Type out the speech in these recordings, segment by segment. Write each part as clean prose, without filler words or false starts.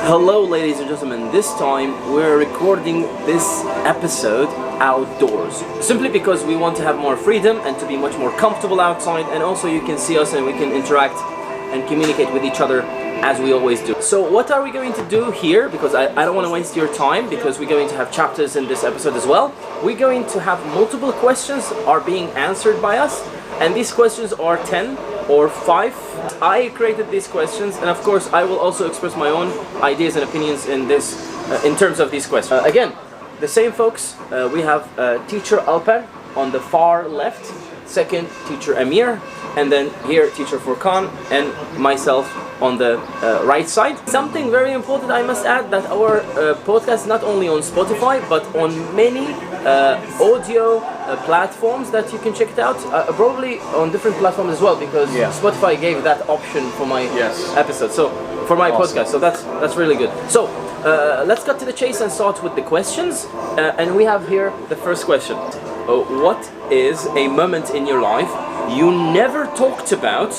Hello ladies and gentlemen, this time we're recording this episode outdoors. Simply because we want to have more freedom and to be much more comfortable outside, and also you can see us and we can interact and communicate with each other as we always do. So what are we going to do here? Because I don't want to waste your time, because we're going to have chapters in this episode as well. We're going to have multiple questions are being answered by us, and these questions are 10 or 5. I created these questions, and of course I will also express my own ideas and opinions in this, in terms of these questions. Again, the same folks. We have teacher Alper on the far left, second teacher Amir, and then here teacher Furkan, and myself on the right side. Something very important I must add, that our podcast is not only on Spotify but on many audio platforms that you can check it out, probably on different platforms as well, because Spotify gave that option for my episode, so for my podcast, so that's really good. So let's cut to the chase and start with the questions, and we have here the first question. What is a moment in your life you never talked about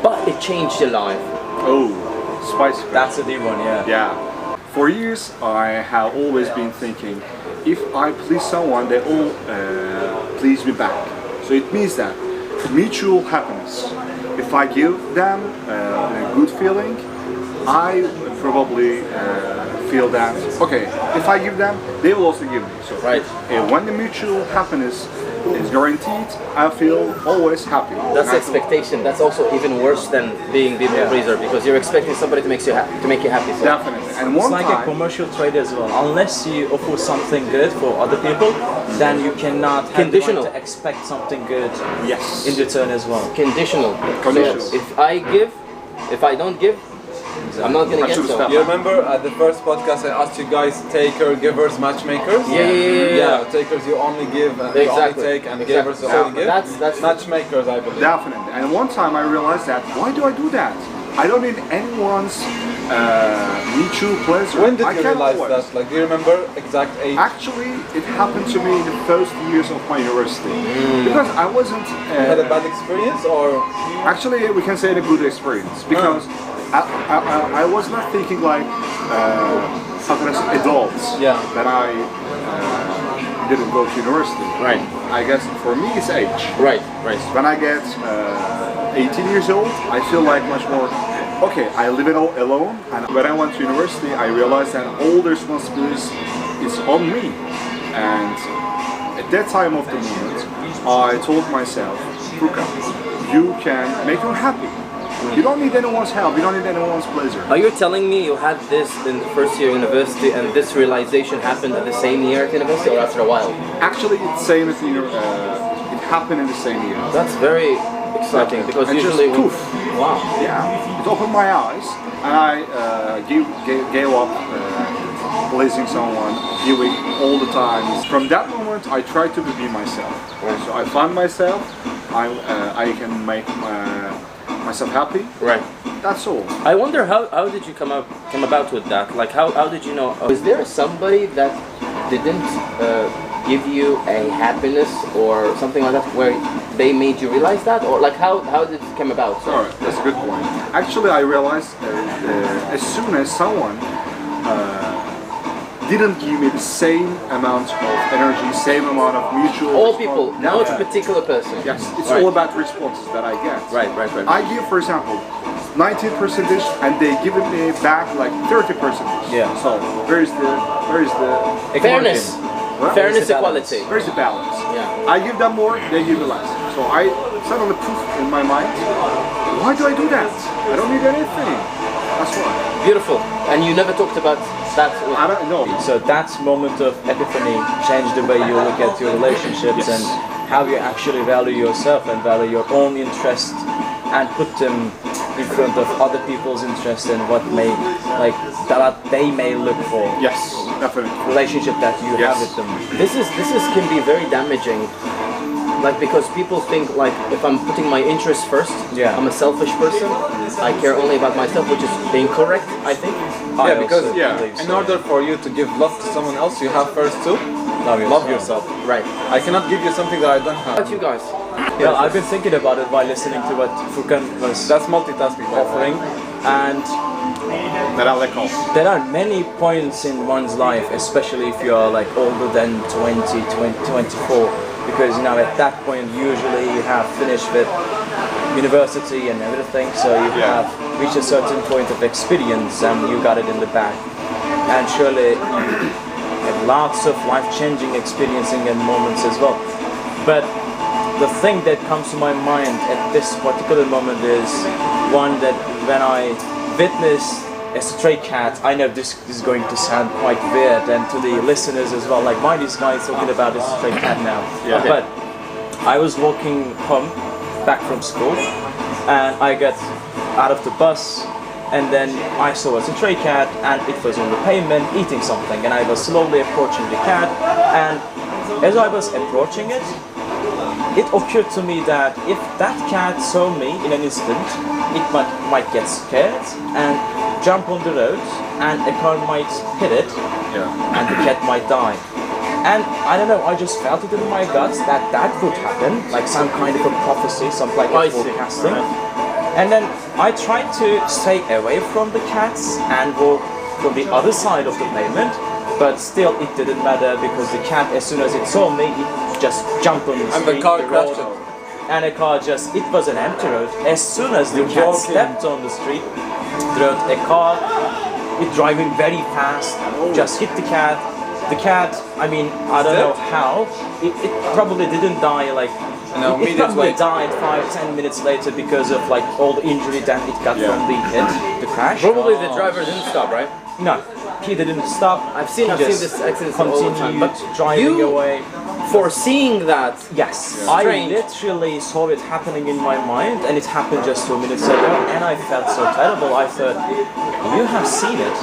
but it changed your life? Oh, spicy. That's a deep one, Yeah. For years, I have always been thinking, if I please someone, they all please me back. So it means that mutual happiness. If I give them a good feeling, I probably feel that, okay, if I give them, they will also give me. So when the mutual happiness is guaranteed, I feel always happy. That's expectation. That's also even worse than being the people pleaser, because you're expecting somebody to make you happy. So. Definitely. And one it's like a commercial trade as well. Unless you offer something good for other people, then you cannot have the right to expect something good in return as well. Conditional. So if I give, if I don't give, I'm not gonna get some. You remember at the first podcast I asked you guys taker, givers, matchmakers? Yeah. Takers you only give and you only take, and givers you only give. That's matchmakers, I believe. Definitely. And one time I realized that, why do I do that? I don't need anyone's mutual pleasure. When did you realize that? Like, do you remember exact age? Actually, it happened to me in the first years of my university. Because I wasn't... you had a bad experience, or...? Actually, we can say a good experience. Because I was not thinking like, how can I say, adults. That I didn't go to university. Right. I guess for me it's age. Right. When I get 18 years old, I feel like much more, okay, I live alone, and when I went to university, I realized that all the responsibilities is on me. And at that time of the moment, I told myself, Furkan, you can make them happy. You don't need anyone's help, you don't need anyone's pleasure. Are you telling me you had this in the first year of university, and this realization happened at the same year at university, or after a while? Actually, it's same as it happened in the same year. That's very exciting, because and usually... just poof. Wow. Yeah, it opened my eyes, and I gave up pleasing someone, giving all the time. From that moment, I tried to be myself. So I found myself, I can make myself happy. Right. That's all. I wonder how did you come about with that? Like how did you know? Was there somebody that didn't give you a happiness or something like that, where they made you realize that, or like how did it come about? So, alright, that's a good point. Actually, I realized as soon as someone didn't give me the same amount of energy, same amount of mutual... All people, not a particular person. Yes, it's all about responses that I get. Right. I give, for example, 19% and they give me back like 30%. Yeah. So where is the Fairness. What? Fairness, equality. Where's the balance? Yeah. I give them more, they give me less. So I suddenly poof in my mind, why do I do that? I don't need anything. That's why. Beautiful. And you never talked about that? I don't know. So that moment of epiphany changed the way you look at your relationships and how you actually value yourself and value your own interests, and put them in front of other people's interests and what that they may look for. Yes, definitely. Relationship that you have with them. This can be very damaging. Like, because people think like, if I'm putting my interests first, I'm a selfish person. I care only about myself, which is incorrect, I think. Because in order for you to give love to someone else, you have first to love yourself. Right. I cannot give you something that I don't have. How about you guys? Well, I've been thinking about it while listening to what Furkan was That's multitasking, offering, and That are like all. There are many points in one's life, especially if you are like older than 20, 24, because at that point usually you have finished with university and everything, so you have reached a certain point of experience and you got it in the bag. And surely you have lots of life-changing experiencing and moments as well. But the thing that comes to my mind at this particular moment is one that when I witnessed a stray cat, I know this is going to sound quite weird, and to the listeners as well, like why this guy is talking about a stray cat now. But I was walking home back from school and I got out of the bus, and then I saw a stray cat and it was on the pavement eating something, and I was slowly approaching the cat, and as I was approaching it, it occurred to me that if that cat saw me in an instant, it might get scared and jump on the road, and a car might hit it, and the cat might die. And I don't know, I just felt it in my guts that would happen, like some kind of a prophecy, something like a forecasting. And then I tried to stay away from the cats and walk from the other side of the pavement, but still it didn't matter because the cat, as soon as it saw me, it just jumped on the street. And the car crashed it. And a car it was an empty road. As soon as the cat stepped on the street, a car, it driving very fast, just hit the cat. The cat, I mean, I don't know how, it probably didn't die like, it probably died 5-10 minutes later because of like all the injury that it got from the hit, the crash. Probably the driver didn't stop, right? No, he didn't stop. I've seen this accident all the time. But driving away. Foreseeing that, yes, I literally saw it happening in my mind, and it happened just 2 minutes ago, and I felt so terrible. I thought, you have seen it,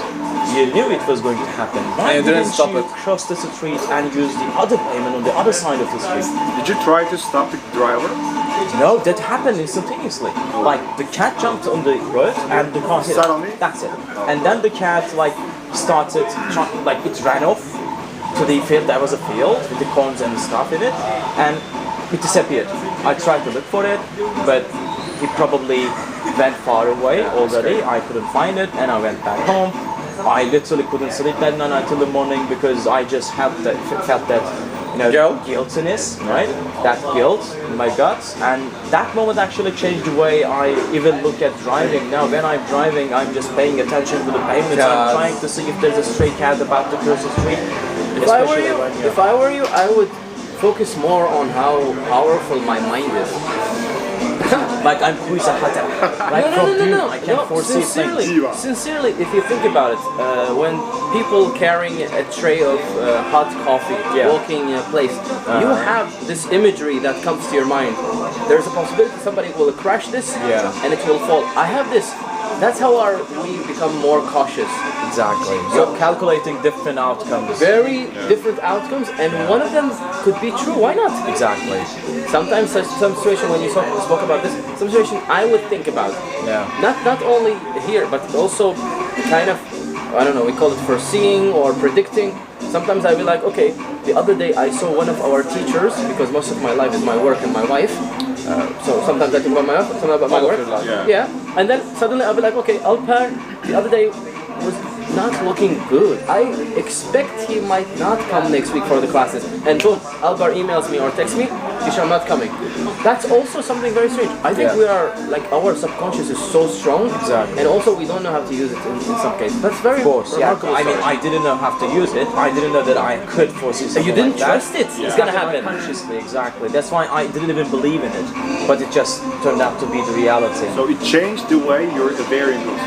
you knew it was going to happen. Why didn't you cross the street and use the other pavement on the other side of the street? Did you try to stop the driver? No, that happened instantaneously. Like the cat jumped on the road and the car hit it. That's it. And then the cat started, it ran off to the field. There was a field with the corns and stuff in it, and it disappeared. I tried to look for it, but he probably went far away already. I couldn't find it, and I went back home. I literally couldn't sleep that night until the morning because I just felt that guiltiness, right? That guilt in my guts, and that moment actually changed the way I even look at driving. Now, when I'm driving, I'm just paying attention to the pavements. I'm trying to see if there's a stray cat about to cross the street. If I were you, I would focus more on how powerful my mind is. Like I'm no. I can't foresee things. Sincerely, if you think about it, when people carrying a tray of hot coffee, walking in a place, you have this imagery that comes to your mind. There's a possibility somebody will crash this, and it will fall. I have this. That's how we become more cautious. Exactly. So calculating different outcomes. Very different outcomes, and one of them could be true. Why not? Exactly. Sometimes some situation, when you spoke about this, some situation I would think about. Yeah. Not only here, but also kind of, I don't know, we call it foreseeing or predicting. Sometimes I be like, okay, the other day I saw one of our teachers, because most of my life is my work and my wife. So sometimes I think about my wife, sometimes about my work. And then suddenly I'll be like, okay, Alper the other day was not looking good. I expect he might not come next week for the classes. And boom, Alper emails me or texts me, Isha, I'm not coming. That's also something very strange. I think we are, like, our subconscious is so strong. Exactly. And also we don't know how to use it in some cases. That's very remarkable. I mean, I didn't know how to use it. I didn't know that I could foresee something. You didn't like trust it. It's gonna happen. Consciously, exactly. That's why I didn't even believe in it. But it just turned out to be the reality. So it changed the way you're evaluating those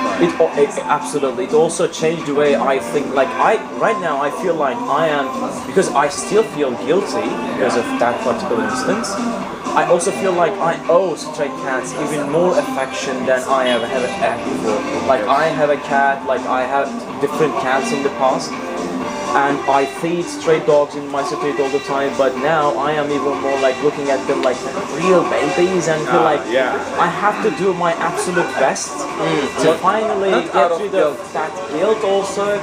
It absolutely. It also changed the way I think. Like right now, I feel like I am, because I still feel guilty because of that particular instance. I also feel like I owe stray cats even more affection than I ever had before. Like I have a cat, like I had different cats in the past, and I feed stray dogs in my street all the time, but now I am even more like looking at them like real babies and feel like I have to do my absolute best to finally get rid of that guilt also,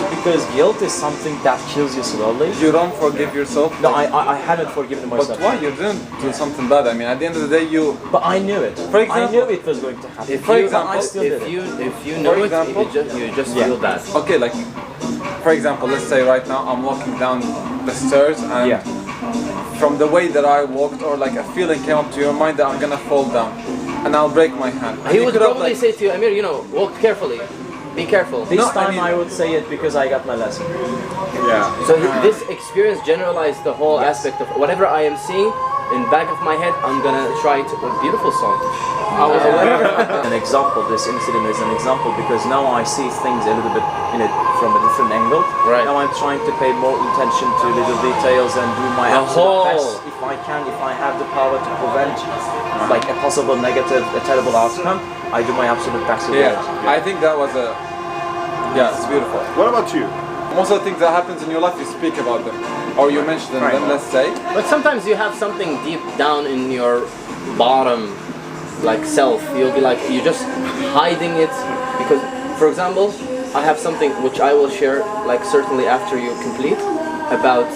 because guilt is something that kills you slowly. You don't forgive yourself? No, I haven't forgiven myself. But why? You didn't do something bad. I mean, at the end of the day, you... But I knew it. For example, I knew it was going to happen. For example, I still did it. if you know it, you just feel that. Okay, like, for example, let's say right now I'm walking down the stairs and from the way that I walked, or like a feeling came up to your mind that I'm gonna fall down and I'll break my hand. He would probably say to you, Amir, you know, walk carefully. Be careful. This time I would say it because I got my lesson. Yeah. So this experience generalized the whole aspect of whatever I am seeing in back of my head. I'm gonna try to beautiful song. An example. This incident is an example because now I see things a little bit from a different angle. Right. Now I'm trying to pay more attention to little details and do my absolute best if I can. If I have the power to prevent like a possible negative, a terrible outcome, I do my absolute best. I think that was it's beautiful. What about you? Most of the things that happens in your life, you speak about them, or you mention them. Then let's say. But sometimes you have something deep down in your bottom, like self. You'll be like you're just hiding it because, for example, I have something which I will share, like certainly after you complete, about.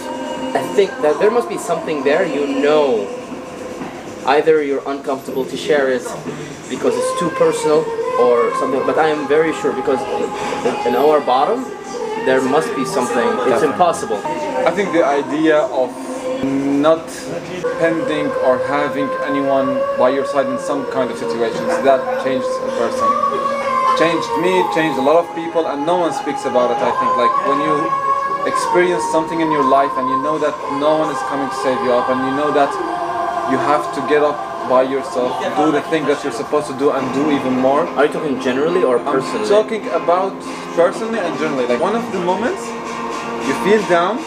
I think that there must be something there. You know. Either you're uncomfortable to share it because it's too personal or something, but I am very sure because in our bottom there must be something. It's impossible. I think the idea of not pending or having anyone by your side in some kind of situations, that changed a person. Changed me, changed a lot of people, and no one speaks about it. I think like when you experience something in your life and you know that no one is coming to save you up, and you know that you have to get up by yourself, do the thing that you're supposed to do and do even more. Are you talking generally or personally? I'm talking about personally and generally. Like one of the moments you feel down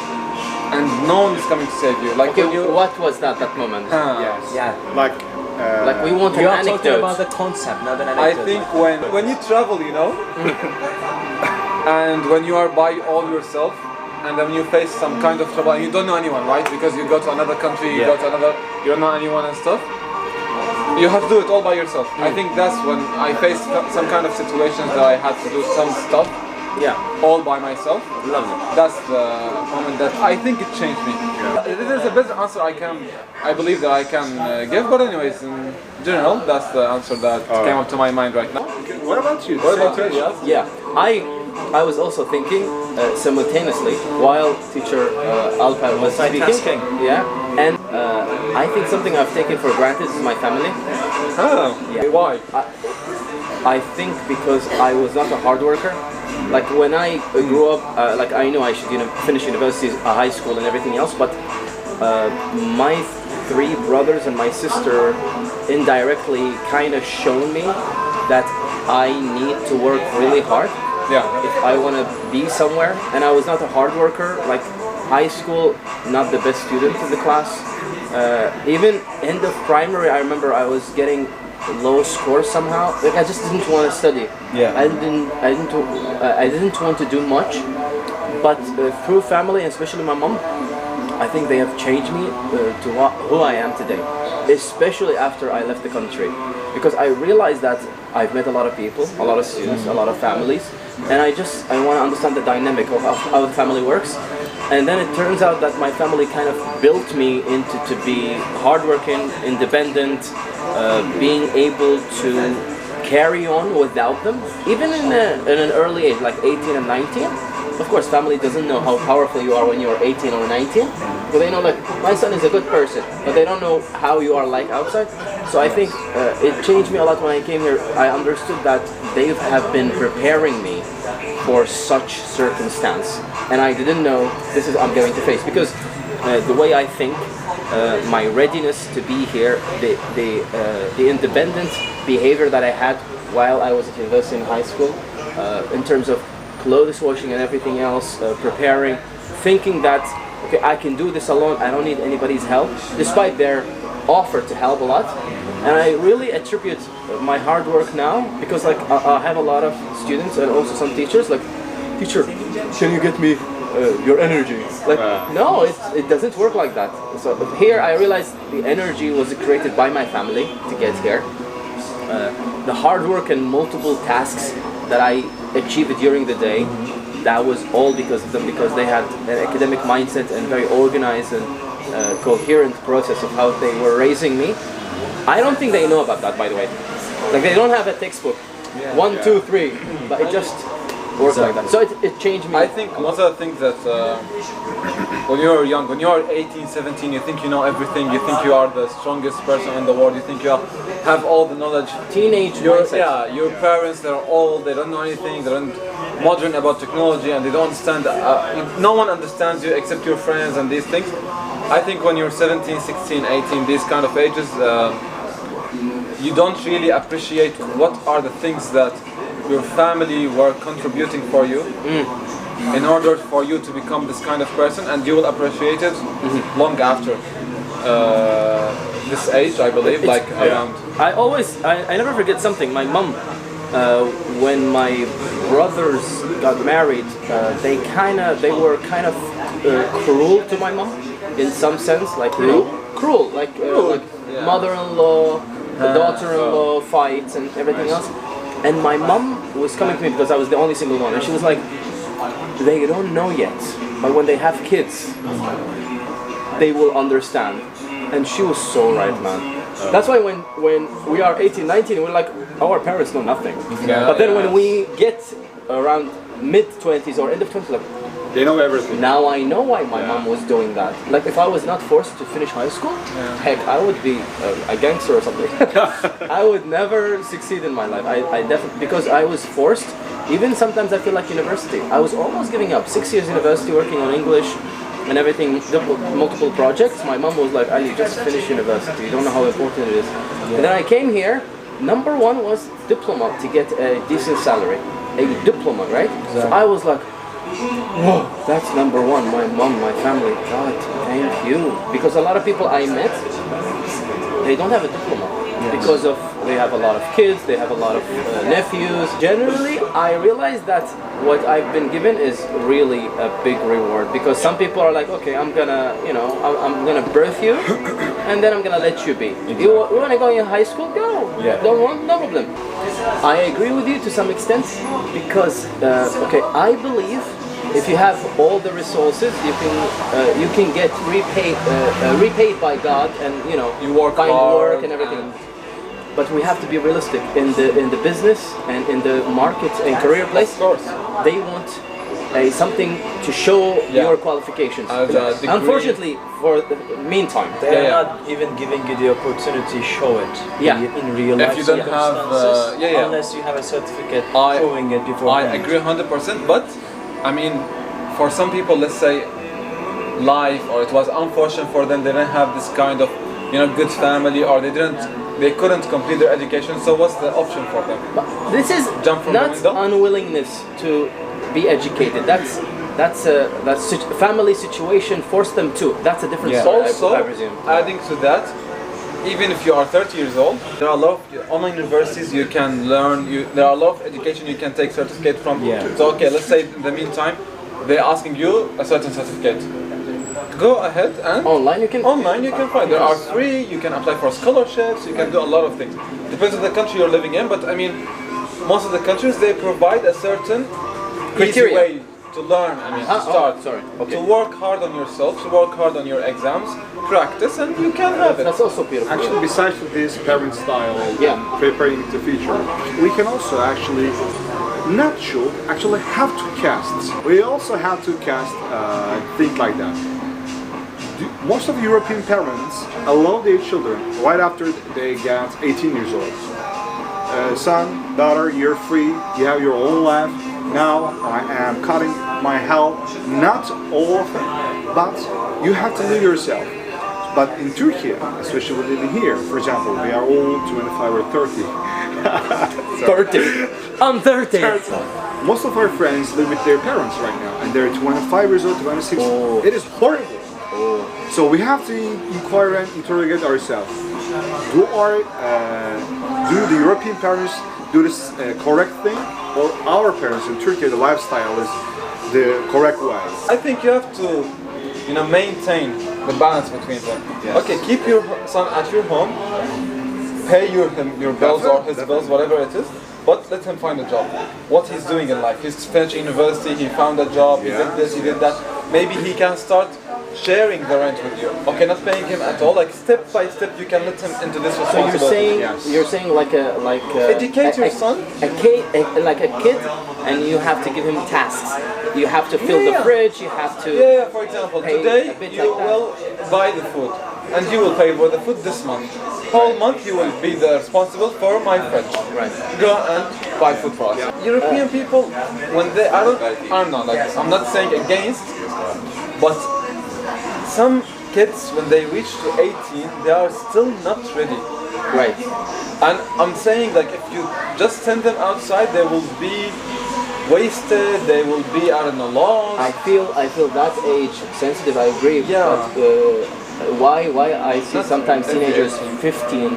and no one is coming to save you. Like okay, when you... what was that moment? Yes. Yeah. Like we want an You are talking anecdote. about the concept, not an I anecdote. think when you travel, you know, and when you are by all yourself, and then you face some kind of trouble and you don't know anyone, right? Because you go to another country, you go to another, you don't know anyone and stuff. You have to do it all by yourself. I think that's when I faced some kind of situations that I had to do some stuff all by myself. Lovely. That's the moment that I think it changed me. It is the best answer I believe that I can give, but anyways, in general, that's the answer that came up to my mind right now. what about you? What about you? Yeah, I was also thinking simultaneously while teacher Alradhi was speaking. Yeah, and I think something I've taken for granted is my family. Oh, why? I think because I was not a hard worker. Like when I grew up, like I know I should finish university, high school and everything else, but my three brothers and my sister indirectly kind of shown me that I need to work really hard. Yeah. If I want to be somewhere, and I was not a hard worker, like high school, not the best student in the class. Even end of primary, I remember I was getting low scores somehow. Like I just didn't want to study. Yeah. I didn't want to do much. But through family, and especially my mom, I think they have changed me to who I am today. Especially after I left the country, because I realized that I've met a lot of people, a lot of students, a lot of families, and I want to understand the dynamic of how the family works. And then it turns out that my family kind of built me to be hardworking, independent, being able to carry on without them, even in an early age, like 18 and 19. Of course, family doesn't know how powerful you are when you're 18 or 19, but they know like, my son is a good person, but they don't know how you are like outside. So I think it changed me a lot when I came here. I understood that they have been preparing me for such circumstance, and I didn't know this is I'm going to face, because the way I think, my readiness to be here, the independent behavior that I had while I was at university and high school, in terms of clothes washing and everything else, preparing, thinking that okay, I can do this alone, I don't need anybody's help, despite their offer to help a lot. And I really attribute my hard work now, because like I have a lot of students and also some teachers like, teacher, can you get me your energy. Like, no, it doesn't work like that. So here I realized the energy was created by my family to get here. The hard work and multiple tasks that I achieved during the day, that was all because of them, because they had an academic mindset and very organized and coherent process of how they were raising me. I don't think they know about that, by the way. Like, they don't have a textbook. 1, 2, 3, but it just works like that. So it changed me. I think most of the things that when you're young, when you're 18, 17, you think you know everything, you think you are the strongest person in the world, you think you have all the knowledge. Teenage mindset. Your parents, they're old, they don't know anything, they're not modern about technology, and they don't understand, no one understands you except your friends and these things. I think when you're 17, 16, 18, these kind of ages, you don't really appreciate what are the things that your family were contributing for you in order for you to become this kind of person, and you will appreciate it long after this age, I believe, around. I never forget something. My mom, when my brothers got married, they were kind of cruel to my mom in some sense, like cruel, like mother-in-law, daughter-in-law fights and everything else. And my mom was coming to me because I was the only single one, and she was like, they don't know yet, but when they have kids, they will understand. And she was so right, man. That's why when we are 18, 19, we're like, our parents know nothing. But then when we get around mid-20s or end of 20s, like, they know everything. Now I know why my mom was doing that. Like, if I was not forced to finish high school, heck, I would be a gangster or something. I would never succeed in my life. I definitely, because I was forced. Even sometimes I feel like university. I was almost giving up. 6 years university, working on English and everything, multiple projects. My mom was like, Ali, just finish university. You don't know how important it is. And then I came here. Number one was diploma, to get a decent salary. A diploma, right? Exactly. So I was like, whoa, that's number one. My mom, my family. God, thank you. Because a lot of people I met, they don't have a diploma. Because of, they have a lot of kids, they have a lot of nephews. Generally, I realize that what I've been given is really a big reward. Because some people are like, okay, I'm gonna birth you, and then I'm gonna let you be. Exactly. You wanna go in high school? Go. Yeah. Don't want, no problem. I agree with you to some extent, because I believe if you have all the resources, you can get repaid by God, and you work find hard work and everything. But we have to be realistic in the business and in the market and career place. Of course, they want something to show your qualifications. Unfortunately, for the meantime, they are not even giving you the opportunity to show it in real life. If you don't have, unless you have a certificate showing it before. I agree 100%. But I mean, for some people, let's say, life, or it was unfortunate for them, they didn't have this kind of good family, or they couldn't complete their education. So what's the option for them? But this is jump from not the window? Unwillingness to be educated. That's family situation forced them to. That's a different story. Also, I presume. adding to that, even if you are 30 years old, there are a lot of online universities you can learn. There are a lot of education you can take certificate from. So okay, let's say in the meantime, they're asking you a certain certificate. Go ahead and online you can find. There are free. You can apply for scholarships. You can do a lot of things. Depends on the country you're living in, but I mean, most of the countries, they provide a certain easy way to learn. I mean, to start. To work hard on yourself, to work hard on your exams, practice, and you can have it. That's also beautiful. Actually, besides this parent style and preparing the future, we can also actually have to cast. We also have to cast things like that. Most of the European parents allow their children right after they get 18 years old. Son, daughter, you're free, you have your own life. Now I am cutting my health, not all of it, but you have to live yourself. But in Turkey, especially living here, for example, we are all 25 or 30. 30. I'm 30. Most of our friends live with their parents right now, and they're 25 years old, 26. It is horrible. So we have to inquire and interrogate ourselves. Do the European parents do this correct thing, or our parents in Turkey, the lifestyle is the correct way? I think you have to, maintain the balance between them. Yes. Okay, keep your son at your home, pay your bills or his bills, whatever it is, but let him find a job. What he's doing in life. He's finished university, he found a job, he did this, he did that. Maybe he can start sharing the rent with you. Okay, not paying him at all. Like step by step, you can let him into this So responsibility. you're saying like Educate your son. Like a kid, and you have to give him tasks. You have to fill the Yeah. fridge. You have to. Yeah, for example, pay today a bit you like that. will buy the food and you will pay for the food this month. Whole month you will be the responsible for my fridge. Right. Go and buy food for us. European people, when they, I'm not like this. I'm not saying against, but some kids when they reach to 18, they are still not ready. Right. And I'm saying like if you just send them outside, they will be wasted, they will be, I don't know, lost. I feel that age sensitive. I agree. Yeah. But why I see sometimes teenagers 15.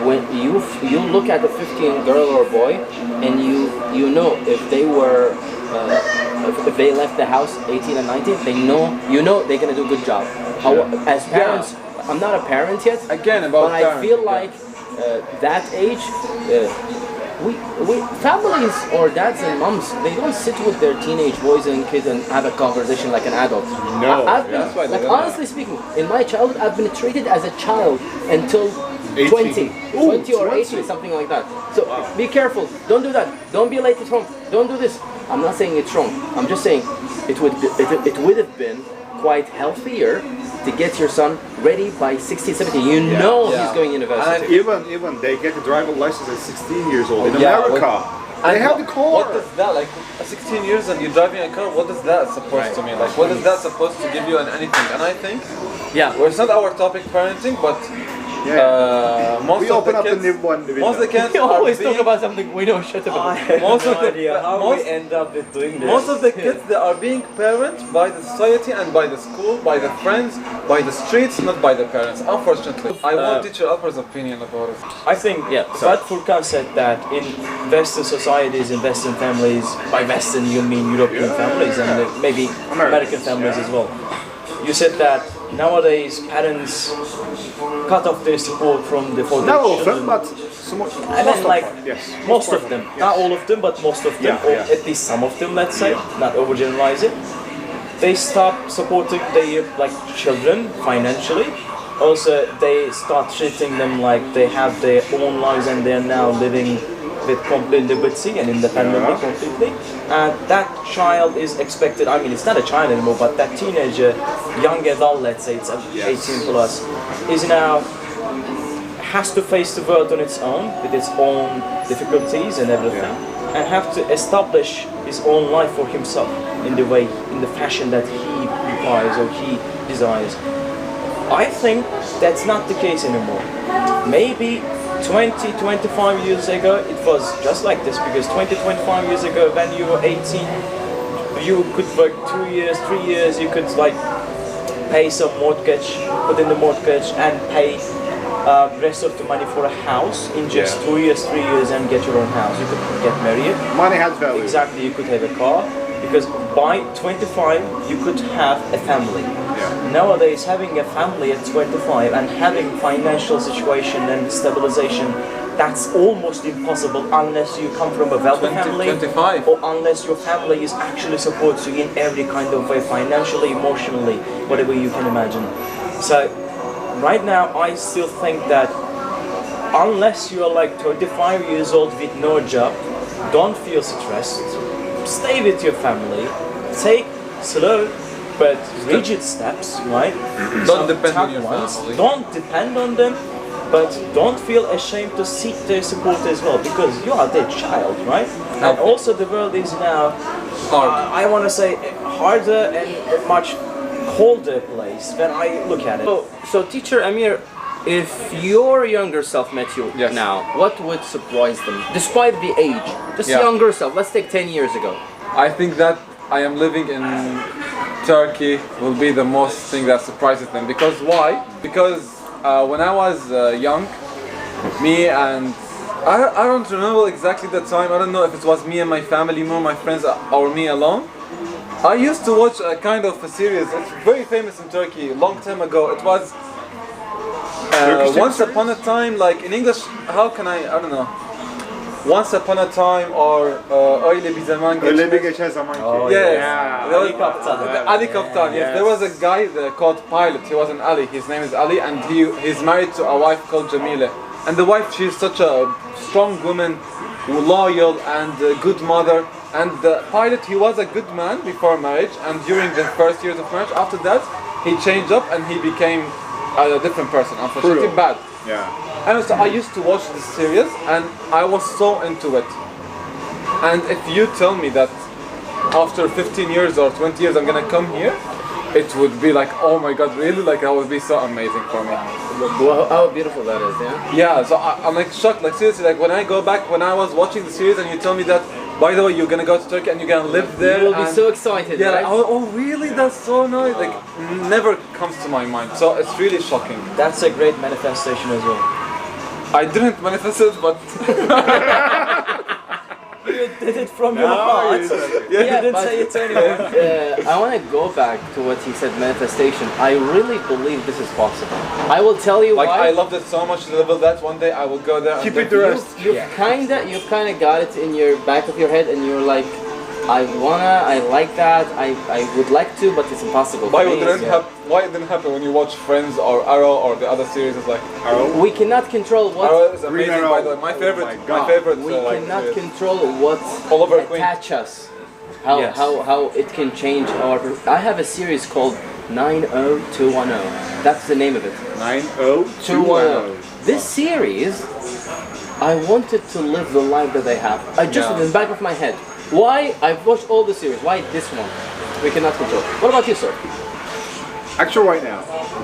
When you look at a 15 girl or boy, and you know if they were if they left the house 18 and 19, they're gonna do a good job. As parents, I'm not a parent yet. Again, about but I feel like that age. We families or dads and moms, they don't sit with their teenage boys and kids and have a conversation like an adult. No. I've been, that's why they like don't. honestly speaking, in my childhood, I've been treated as a child until 18. 20 or 18, something like that. So be careful. Don't do that. Don't be late at home. Don't do this. I'm not saying it's wrong. I'm just saying it would have been quite healthier to get your son ready by 16, 17. You know he's going to university. And even they get a driver's license at 16 years old in Yeah, America. They have the car. What does that, like, 16 years and you're driving a car, what is that supposed to mean? Like, what is that supposed to give you in anything? And I think, well, it's not our topic parenting, but most we of open the up kids, the new one. most of the kids We always are being, talk about something we know shit about. most of the, How most, we end up with doing this. most of the kids, they are being parented by the society and by the school, by the friends, by the streets, not by the parents, unfortunately. I want teacher Alper's opinion about it. I think Brad Furkan said that in Western societies, in Western families, by Western you mean European families and maybe American families as well. You said that nowadays parents cut off their support from the for their Not all of children. them, but I mean, like yes. most of them, not all of them, but most of them, or at least some of them, let's say, not overgeneralize it. They stop supporting their children financially. Also, they start treating them like they have their own lives and they're now living with complete liberty and independently completely. And that child is expected, I mean, it's not a child anymore, but that teenager, young adult, let's say, it's 18 plus, is now has to face the world on its own with its own difficulties and everything, and have to establish his own life for himself in the fashion that he requires or he desires. I think that's not the case anymore. Maybe 20, 25 years ago it was just like this, because 20, 25 years ago when you were 18, you could work 2 years, 3 years, you could pay some mortgage, put in the mortgage and pay rest of the money for a house in just 2 years, 3 years and get your own house. You could get married. Money has value. Exactly, you could have a car, because by 25 you could have a family. Nowadays, having a family at 25 and having financial situation and stabilization, that's almost impossible unless you come from a wealthy family 25. or unless your family is actually supports you in every kind of way, financially, emotionally, whatever you can imagine. So right now I still think that unless you're 35 years old with no job, don't feel stressed, stay with your family, take slow but rigid steps, right? Don't depend on your ones. family. Don't depend on them, but don't feel ashamed to seek their support as well, because you are their child, right? And also the world is now Hard. I want to say harder and a much colder place when I look at it. So teacher Amir, if your younger self met you now, what would surprise them? Despite the age, just younger self, let's take 10 years ago. I think that I am living in Turkey will be the most thing that surprises them. Because why? Because when I was young, me and I don't remember exactly the time. I don't know if it was me and my family, more my friends, or me alone. I used to watch a kind of a series. It's very famous in Turkey. A long time ago. It was Once Upon a Time. Like in English, how can I don't know. Once Upon a Time or Öyle bir zaman geçmez. Öyle bir geçer zaman ki. Yes. Ali Kaptan. Ali Kaptan, yes. There was a guy called Pilot. He was an Ali. His name is Ali, and he's married to a wife called Jamile. And the wife, she's such a strong woman, loyal and a good mother. And the Pilot, he was a good man before marriage, and during the first years of marriage. After that, he changed up and he became a different person. Unfortunately, bad. Yeah. And so I used to watch this series and I was so into it. And if you tell me that after 15 years or 20 years I'm gonna come here, it would be like, oh my god, really? Like that would be so amazing for me. Wow, how beautiful that is, yeah? Yeah, so I'm like shocked, like seriously, like when I go back, when I was watching the series and you tell me that, by the way, you're gonna go to Turkey and you're gonna live there. You will be and so excited, yeah, right? like, oh really? That's so nice. Like never comes to my mind. So it's really shocking. That's a great manifestation as well. I didn't manifest it, but You did it from your heart. You didn't say it anyway. I want to go back to what he said, manifestation. I really believe this is possible. I will tell you like why. I loved it so much to the level that one day I will go there. Keep and it the rest. You've kind of got it in your back of your head, and you're like, I like that, I would like to, but it's impossible. Why for me. why it didn't happen when you watch Friends or Arrow or the other series? It's like We cannot control what. Arrow is Green amazing, Arrow. by the way. My favorite, Oh my my God. favorite. We cannot series. control what Oliver Queen. attach us. How it can change our. I have a series called 90210. That's the name of it. 90210. This series, I wanted to live the life that they have. I just in the back of my head. Why? I've watched all the series. Why this one? We cannot control. What about you, sir? Actually, right now,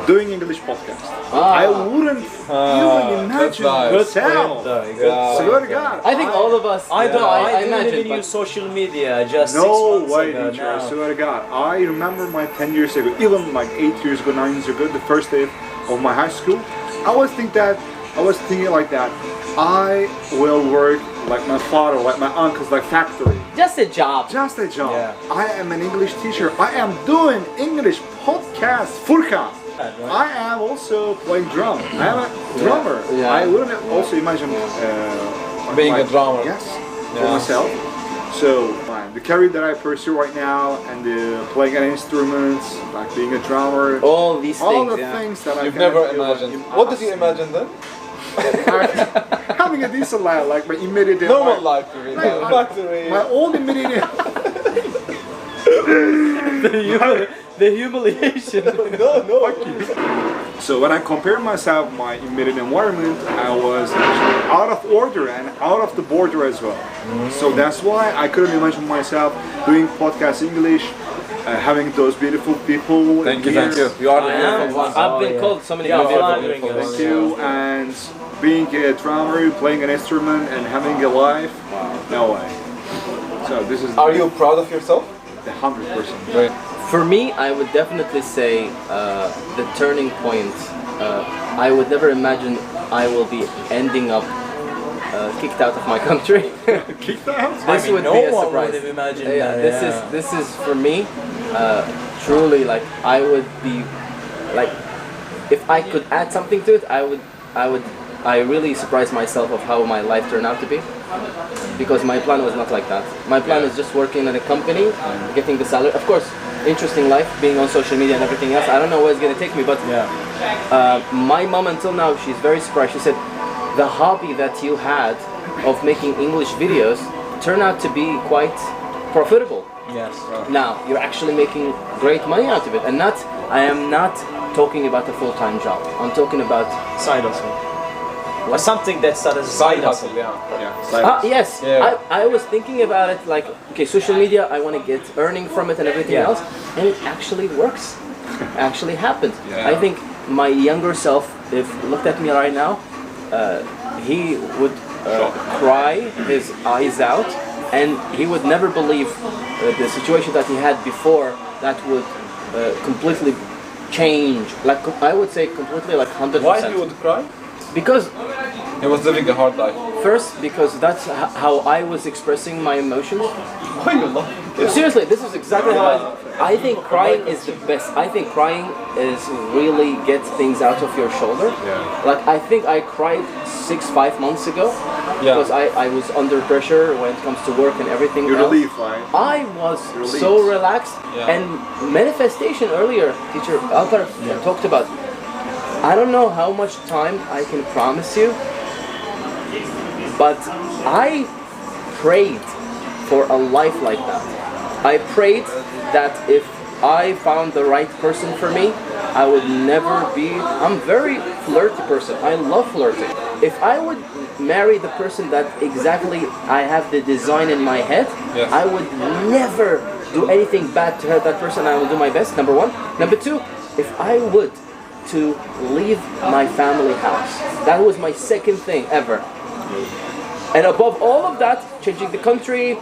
doing English podcast. Ah. I wouldn't even imagine that's nice. myself. Swear to God. I think all of us. I don't. I didn't imagine. even use social media just 6 No months way, ago. teacher. I Now. swear to God. I remember my 10 years ago, even like 8 years ago, 9 years ago, the first day of my high school. I was thinking like that. I will work like my father, like my uncle's, like factory. Just a job. Just a job. Yeah. I am an English teacher. I am doing English podcast. Furkan. I am also playing drum. I am a drummer. Yeah. I wouldn't also imagine Being a drummer. Yes, for myself. So the career that I pursue right now and playing an instrument, like being a drummer, All these all things. the things that You've I never feel like imagined. What did you imagine then? having a decent life, like my immediate Normal life, you mean? Like, Factory. my old immediate. The humiliation. No. So when I compare myself, my immediate environment, I was out of order and out of the border as well. So that's why I couldn't imagine myself doing podcast English, having those beautiful people. Thank you, here. thank you. You are the I beautiful am. one. I've been called so many beautiful flattering things. us. Thank you. And being a drummer, playing an instrument, and having a life. No way. So this is. Are you proud of yourself? 100%. Great. For me, I would definitely say the turning point. I would never imagine I will be ending up kicked out of my country. Kicked out? This would no be a one surprise. would have imagined Yeah, that. this is for me truly like I would be like if I could add something to it, I really surprised myself of how my life turned out to be, because my plan was not like that. My plan is just working in a company, getting the salary. Of course, interesting life, being on social media and everything else. I don't know where it's gonna take me, but my mom until now, she's very surprised. She said, the hobby that you had of making English videos turned out to be quite profitable. Yes. Now you're actually making great money out of it, and I am not talking about a full-time job. I'm talking about Side hustle. Or something that's a Side hustle, yeah. yes. Yeah. I was thinking about it like, okay, social media, I want to get earning from it and everything Yeah. else, and it actually works. Actually happened. Yeah. I think my younger self, if looked at me right now, he would cry his eyes out, and he would never believe the situation that he had before that would completely change. Like I would say, completely, like 100%. Why he would cry? Because He was living a hard life. First, because that's how I was expressing my emotions. Why you love? Seriously, this is exactly how I think crying is the best. I think crying is really gets things out of your shoulder. Yeah. Like I think I cried 5 months ago Yeah. because I was under pressure when it comes to work and everything You're else. relieved, right? I was Relieved. so relaxed. Yeah. And manifestation earlier, teacher Alper talked about. I don't know how much time I can promise you, but I prayed for a life like that. I prayed that if I found the right person for me, I would never be. I'm a very flirty person. I love flirting. If I would marry the person that exactly I have the design in my head, Yes. I would never do anything bad to hurt that person. I will do my best. Number one. Number two, if I would to leave my family house, that was my second thing ever. And above all of that, changing the country,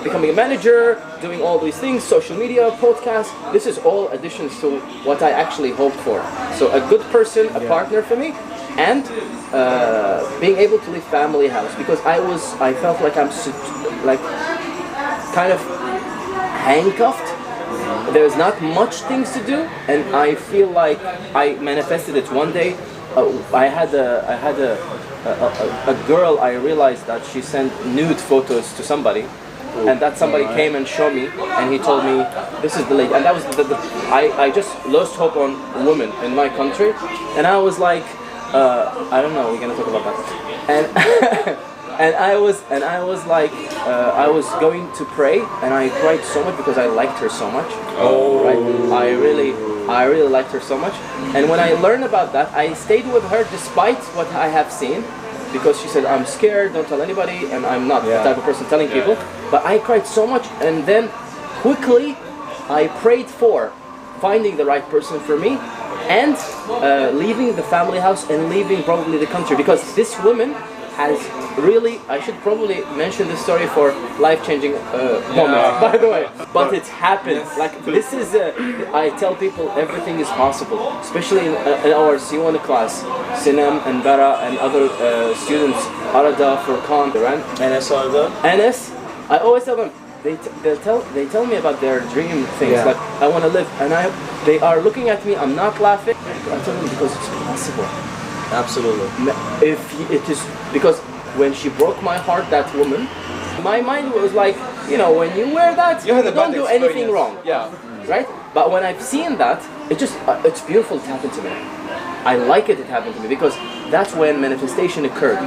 becoming a manager, doing all these things, social media, podcast, this is all additions to what I actually hoped for. So a good person, a partner for me, and being able to leave family house, because I felt like I'm kind of handcuffed. There's not much things to do, and I feel like I manifested it one day. I had a girl. I realized that she sent nude photos to somebody, and that somebody came and showed me, and he told me this is the lady, and that was I just lost hope on women in my country, and I was like, I don't know, we're gonna talk about that, and and I was like, I was going to pray, and I cried so much because I liked her so much. Oh. Right? I really liked her so much. And when I learned about that, I stayed with her despite what I have seen, because she said, I'm scared, don't tell anybody, and I'm not the type of person telling people. But I cried so much, and then quickly I prayed for finding the right person for me, and leaving the family house and leaving probably the country, because this woman has really, I should probably mention this story for life-changing moment, by the way. But it happened. Like, this is, I tell people everything is possible, especially in our C1 class. Sinem and Bara and other students, Arada, Furkan, Enes orada. Enes, I always tell them, they tell me about their dream things, Yeah. like I want to live, and they are looking at me, I'm not laughing. I tell them because it's possible. Absolutely. If it is, because when she broke my heart, that woman, my mind was like, you know, when you wear that, You you had a don't bad do anything experience. wrong, Yeah. right? But when I've seen that, it just it's beautiful. It happened to me. I like it. It happened to me because that's when manifestation occurred.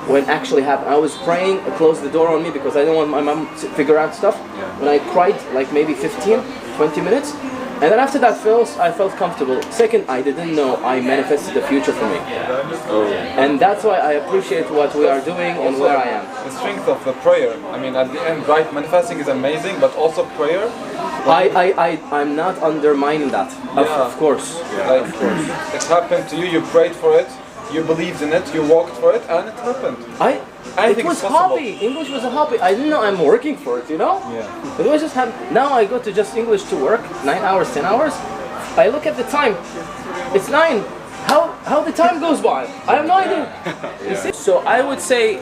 When it actually happened, I was praying. I closed the door on me because I didn't want my mom to figure out stuff. When I cried like maybe 15, 20 minutes. And then after that, I felt comfortable. Second, I didn't know I manifested the future for me. And that's why I appreciate what we are doing and where I am. The strength of the prayer. I mean, at the end, right? Manifesting is amazing, but also prayer. I'm not undermining that. Yeah. Of course. Like, it happened to you. You prayed for it. You believed in it. You walked for it, and it happened. It think was it's possible. hobby. English was a hobby. I didn't know I'm working for it, you know? Yeah. It was just now I go to just English to work, 9 hours, 10 hours. I look at the time. It's 9. How the time goes by? I have no idea. You see? So I would say,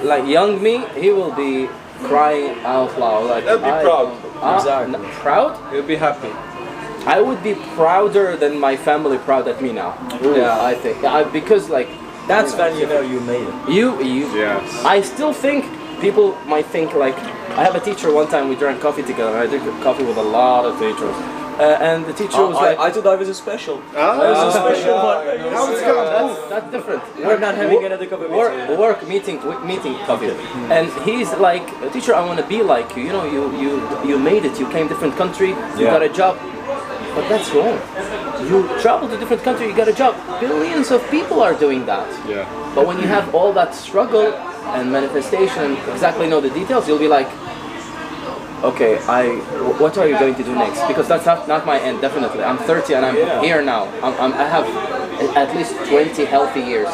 like young me, he will be crying out loud. Like, I'll be proud. Exactly. Proud? You'll be happy. I would be prouder than my family proud at me now. Yeah, I think. Because like, That's when you know you made it. you Yes. I still think people might think like, I have a teacher one time, we drank coffee together, I drink coffee with a lot of teachers, and the teacher was like, I thought I was a special. Ah, I was a special yeah, one. I know. How it's gonna that's different. We're not having another coffee with Work meeting coffee, and he's like, teacher, I want to be like you. You know, you made it. You came different country. You Yeah. got a job. But that's wrong. You travel to different country. You got a job. Billions of people are doing that. Yeah. But when you have all that struggle and manifestation, exactly know the details, you'll be like, okay, what are you going to do next? Because that's not my end, definitely. I'm 30 and I'm here now. I have at least 20 healthy years.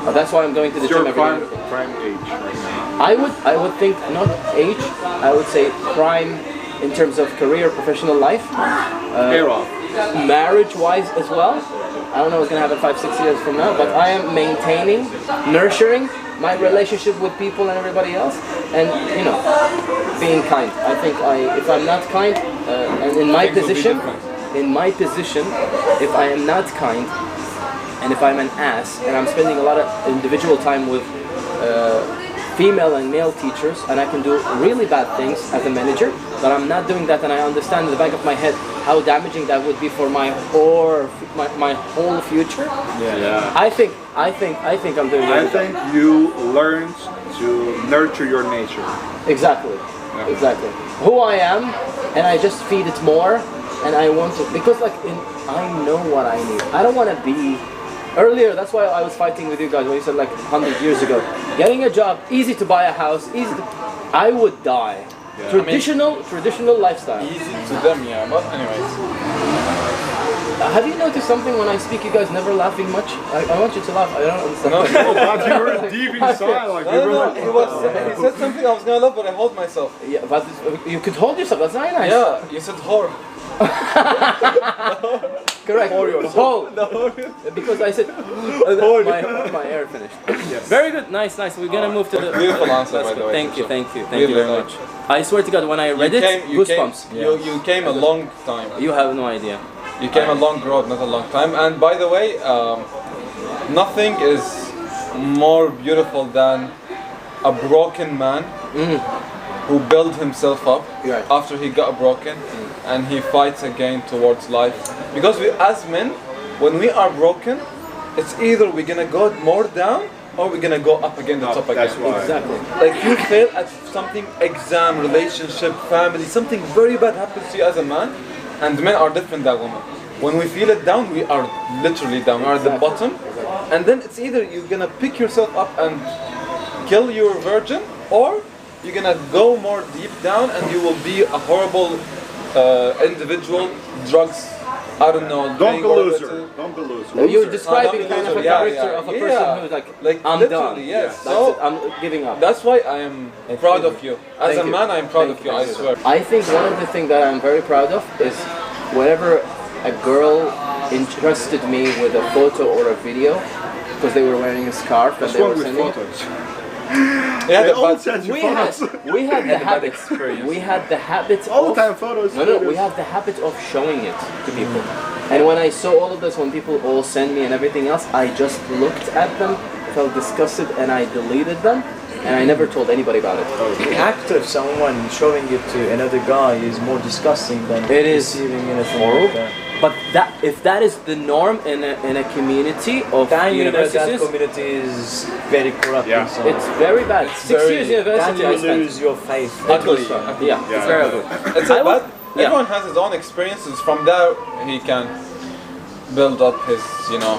But that's why I'm going to the gym Your every day. prime age right now. I would think not age. I would say prime in terms of career, professional life, Era. marriage-wise as well. I don't know what's gonna happen 5-6 years from now, but I am maintaining, nurturing my relationship with people and everybody else, and being kind. I think if I'm not kind, and in my position, if I am not kind, and if I'm an ass, and I'm spending a lot of individual time with female and male teachers, and I can do really bad things as a manager, but I'm not doing that, and I understand in the back of my head how damaging that would be for my whole future. Yeah. I think I'm doing I really think you learned to nurture your nature. Exactly. Who I am, and I just feed it more, and I want to, because I know what I need. I don't want to be. Earlier, that's why I was fighting with you guys when you said 100 years ago, getting a job, easy to buy a house, I would die. Yeah. Traditional lifestyle. Easy to them, yeah. But anyways, Have you noticed something when I speak? You guys never laughing much. I want you to laugh. I don't understand. No, but you were deep inside. he said something I was gonna laugh, but I hold myself. Yeah, but you could hold yourself. That's very nice. Yeah, you said whore. Correct. Hold. Because I said my air finished. Yes. Very good. Nice. We're gonna move to the Beautiful answer, by the way. Thank you very much. I swear to God, when I read goosebumps. You came a long time. You have no idea. You came a long road, not a long time. And by the way, nothing is more beautiful than a broken man who built himself up after he got broken, and he fights again towards life. Because we, as men, when we are broken, it's either we're gonna go more down or we're gonna go up again, the top again. That's why. Exactly. Like you fail at something, exam, relationship, family, something very bad happens to you as a man, and men are different than women. When we feel it down, we are literally down, we are at the bottom, and then it's either you're gonna pick yourself up and kill your virgin, or you're gonna go more deep down and you will be a horrible individual, drugs, I don't know. Don't be loser. Don't be loser. You're describing kind of a character of a person who's like I'm done. Yes. That's it. I'm giving up. That's why I am proud of you. As a man, I'm proud of you, I swear. I think one of the things that I'm very proud of is whenever a girl entrusted me with a photo or a video because they were wearing a scarf and What's they wrong were with sending photos? Yeah, They all but send you we photos. had the habit. We had the habit All the of time photos. No, we have the habit of showing it to people. And when I saw all of this, when people all send me and everything else, I just looked at them, felt disgusted, and I deleted them. And I never told anybody about it. The act of someone showing it to another guy is more disgusting than It is receiving anything horrible. like that. But if that is the norm in a community of Then you know that universities, community is very corrupt. Yeah. And so it's very bad. 6 years university I then you spent. lose your faith. ugly. Yeah, it's very ugly. It's I a would- bad. Everyone has his own experiences. From there, he can build up his,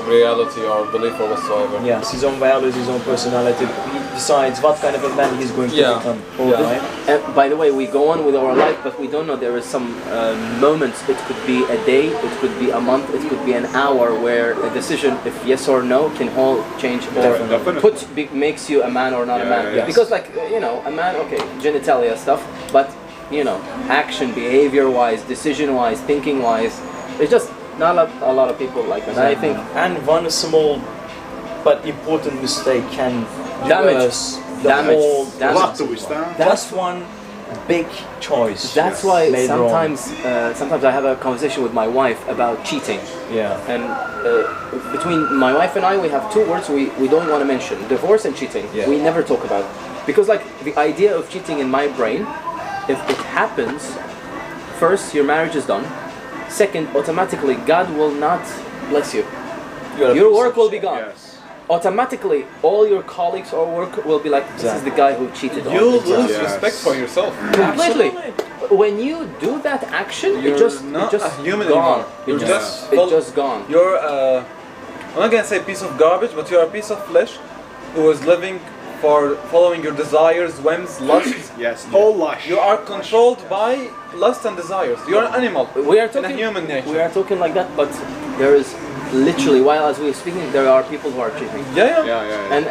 reality or belief or whatsoever. Yes, his own values, his own personality. He decides what kind of a man he's going to become. All Yeah. right? And by the way, we go on with our life, but we don't know. There is some moments. It could be a day, it could be a month, it could be an hour, where a decision, if yes or no, can whole change or Definitely. makes you a man or not a man. yes. Because a man, okay, genitalia stuff, but action, behavior-wise, decision-wise, thinking-wise, it's just not a lot of people like that. I think And one small but important mistake can Damage. reverse the whole. What do we stand? That's one big choice. that's why made wrong. sometimes I have a conversation with my wife about cheating. Yeah. And between my wife and I, we have two words we don't want to mention: divorce and cheating. Yeah. We never talk about it. Because the idea of cheating in my brain, if it happens, first your marriage is done. Second, automatically God will not bless you. Your work will be gone. Yes. Automatically, all your colleagues or work will be like, this is the guy who cheated on You me. lose Yes. respect for yourself. Completely. When you do that action, You're it just a human gone. anymore. It You're just gone. You're I'm not gonna say a piece of garbage, but you're a piece of flesh who is living for following your desires, whims, lusts. Yes. Whole lush. You are controlled by lust and desires. You're an animal. We are in talking a human nature. We are talking like that, but there is literally, while as we are speaking, there are people who are cheating. Yeah. And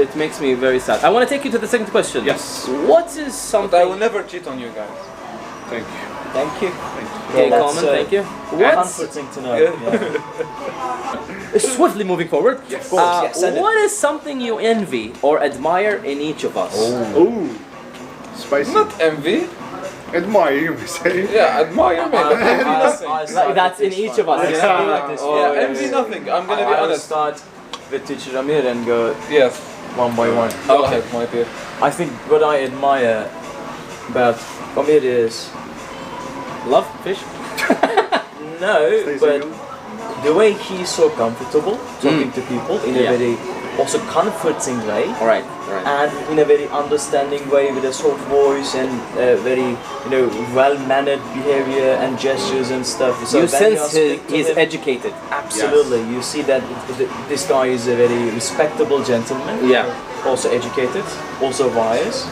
it makes me very sad. I want to take you to the second question. Yes. What is But I something? will never cheat on you guys. Thank you. Thank you. Well, Okay, that's, Coleman, thank you. Comforting to know. Yeah. Swiftly moving forward. Yes. Of course, yes, send it. What is something you envy or admire in each of us? Ooh. Spicy. Not envy. Admire, you may say. Yeah, admire me. Like that's in each of us. You know? Like this. Oh, Yeah, envy nothing. I'm gonna be I will honest. start with teacher Amir and go Yes. one by one. Go ahead, my dear. I think what I admire about Amir is Love fish. no, Stay but single. the way he's so comfortable talking to people in a Yeah. very also comforting way. All right. All right. And in a very understanding way with a soft voice and very well-mannered behavior and gestures and stuff. So You when sense are speaking to he's him, educated. absolutely. You see that this guy is a very respectable gentleman. Yeah. Also educated, also wise,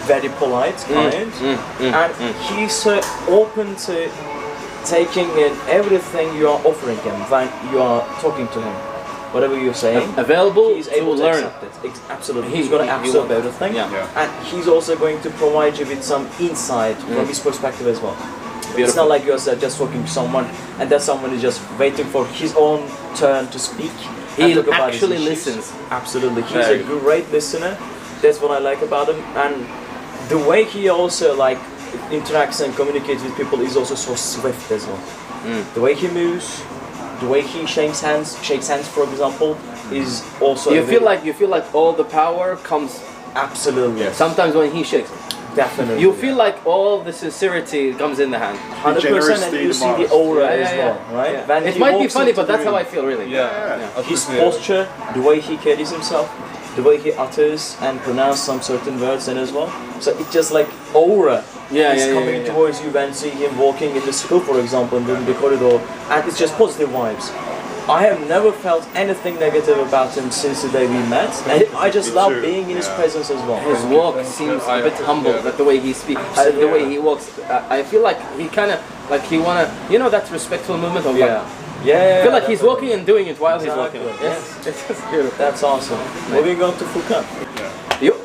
very polite, kind, and he's so open to taking in everything you are offering him when you are talking to him. Whatever you're saying, Available he's to able to learn. accept it. Absolutely, He- he's going to he absorb will. everything, Yeah. and he's also going to provide you with some insight from his perspective as well. It's Beautiful. not like you're just talking to someone and that someone is just waiting for his own turn to speak. and He talk about his actually issues. listens. Absolutely, he's Very a great listener. That's what I like about him, and the way he also interacts and communicates with people is also so swift as well. The way he moves, the way he shakes hands, for example, is also. You feel like all the power comes. absolutely, Sometimes when he shakes, definitely. you feel like all the sincerity comes in the hand. 100%, and you see the aura as well, right? Yeah. When It he might be walks funny, into but the that's how I room, feel really. Yeah. his posture, the way he carries himself, the way he utters and pronounces some certain words in as well. So it's just like aura is coming towards you when see him walking in the school, for example, in the corridor, and it's just positive vibes. I have never felt anything negative about him since the day we met, and I just love true. being in his presence as well. His walk seems a bit humble, like the way he speaks, the way he walks. I feel like he kind of like he wanna, that respectful movement of like. Yeah, I feel like he's walking and doing it while he's walking. Exactly. Yes, it's just beautiful. That's awesome. Moving on to Furkan.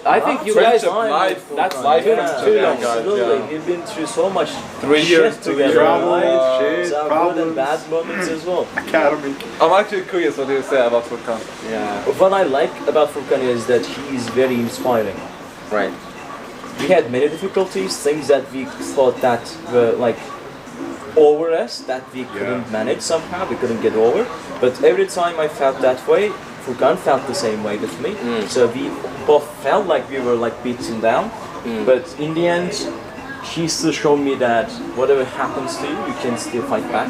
I think you guys. That's life too friendship, long. guys, Absolutely, yeah. we've been through so much 3 years shit together, travel, right? shit, Some good and problems, bad moments as well. academic. I'm actually curious what you say about Furkan. Yeah. What I like about Furkan is that he is very inspiring. Right. We had many difficulties, things that we thought that were like over us, that we couldn't manage somehow, we couldn't get over. But every time I felt that way, Furkan felt the same way with me. So we both felt like we were like beaten down. But in the end, he still showed me that whatever happens to you, you can still fight back,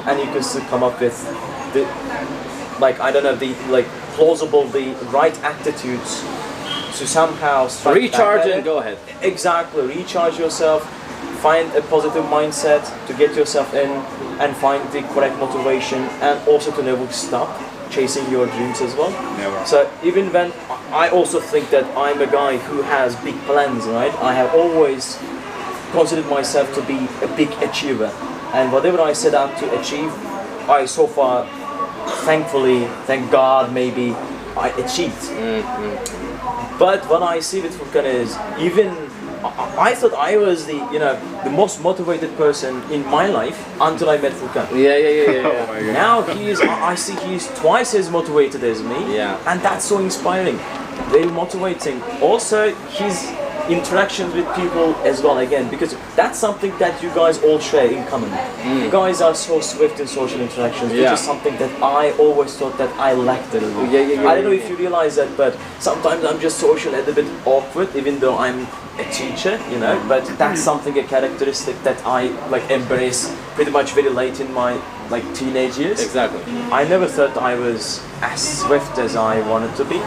and you can still come up with the plausible, the right attitudes to somehow strike Recharge back at and it. go ahead. Exactly, recharge yourself, find a positive mindset to get yourself in, and find the correct motivation, and also to never stop chasing your dreams as well. Never. So even when I also think that I'm a guy who has big plans, right? I have always considered myself to be a big achiever, and whatever I set out to achieve, I so far, thankfully, thank God, maybe I achieved. But what I see with Furkan is even I thought I was the most motivated person in my life until I met Furkan. Oh my God. Now I see he's twice as motivated as me, Yeah. and that's so inspiring, very motivating. Also, his interactions with people as well, again, because that's something that you guys all share in common. You guys are so swift in social interactions, which Yeah. is something that I always thought that I lacked a little. I don't know if you realize that, but sometimes I'm just social and a bit awkward, even though I'm a teacher, but that's something, a characteristic that I embrace pretty much very late in my teenage years. Exactly. I never thought I was as swift as I wanted to be,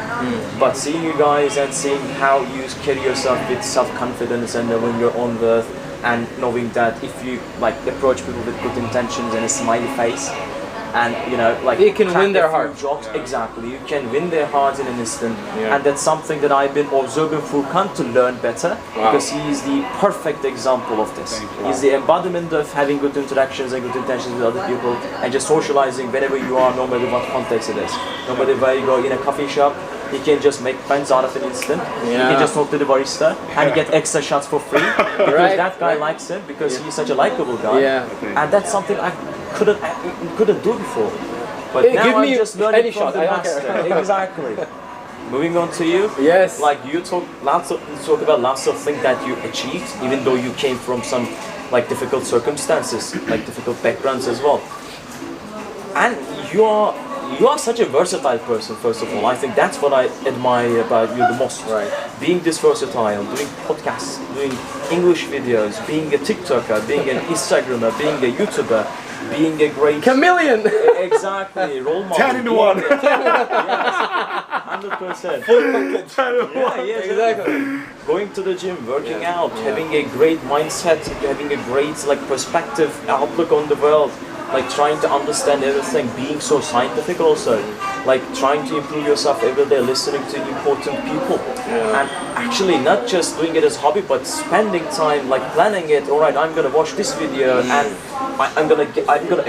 but seeing you guys and seeing how you carry yourself with self-confidence and knowing your own worth, and knowing that if you approach people with good intentions and a smiley face, and You can crack win their a few heart. jokes, exactly, you can win their hearts in an instant, Yeah. and that's something that I've been observing Furkan to learn better, because he is the perfect example of this. He's the embodiment of having good interactions and good intentions with other people, and just socializing whenever you are, no matter what context it is. No matter where you go, in a coffee shop, He can just make friends out of an instant. He Yeah. can just talk to the barista and get extra shots for free because Right, that guy right. likes him because he's such a likable guy. Yeah. And that's something I couldn't do before. But Hey, now give I'm me just learning any from shot, the I don't care. master. Exactly. Moving on to you. Yes. Like you talk about lots of things that you achieved, even though you came from some like difficult circumstances, like difficult backgrounds as well. And you are such a versatile person. First of all, I think that's what I admire about you the most. Right. Being this versatile, doing podcasts, doing English videos, being a TikToker, being an Instagrammer, being a YouTuber, being a great Chameleon. exactly role model. 10 in one. Yes, 100%. Yeah, yes, exactly. Going to the gym, working out, having a great mindset, having a great like perspective, outlook on the world, like trying to understand everything, being so scientific also, like trying to improve yourself every day, listening to important people, and actually not just doing it as hobby, but spending time like planning it. All right, I'm gonna watch this video and I'm gonna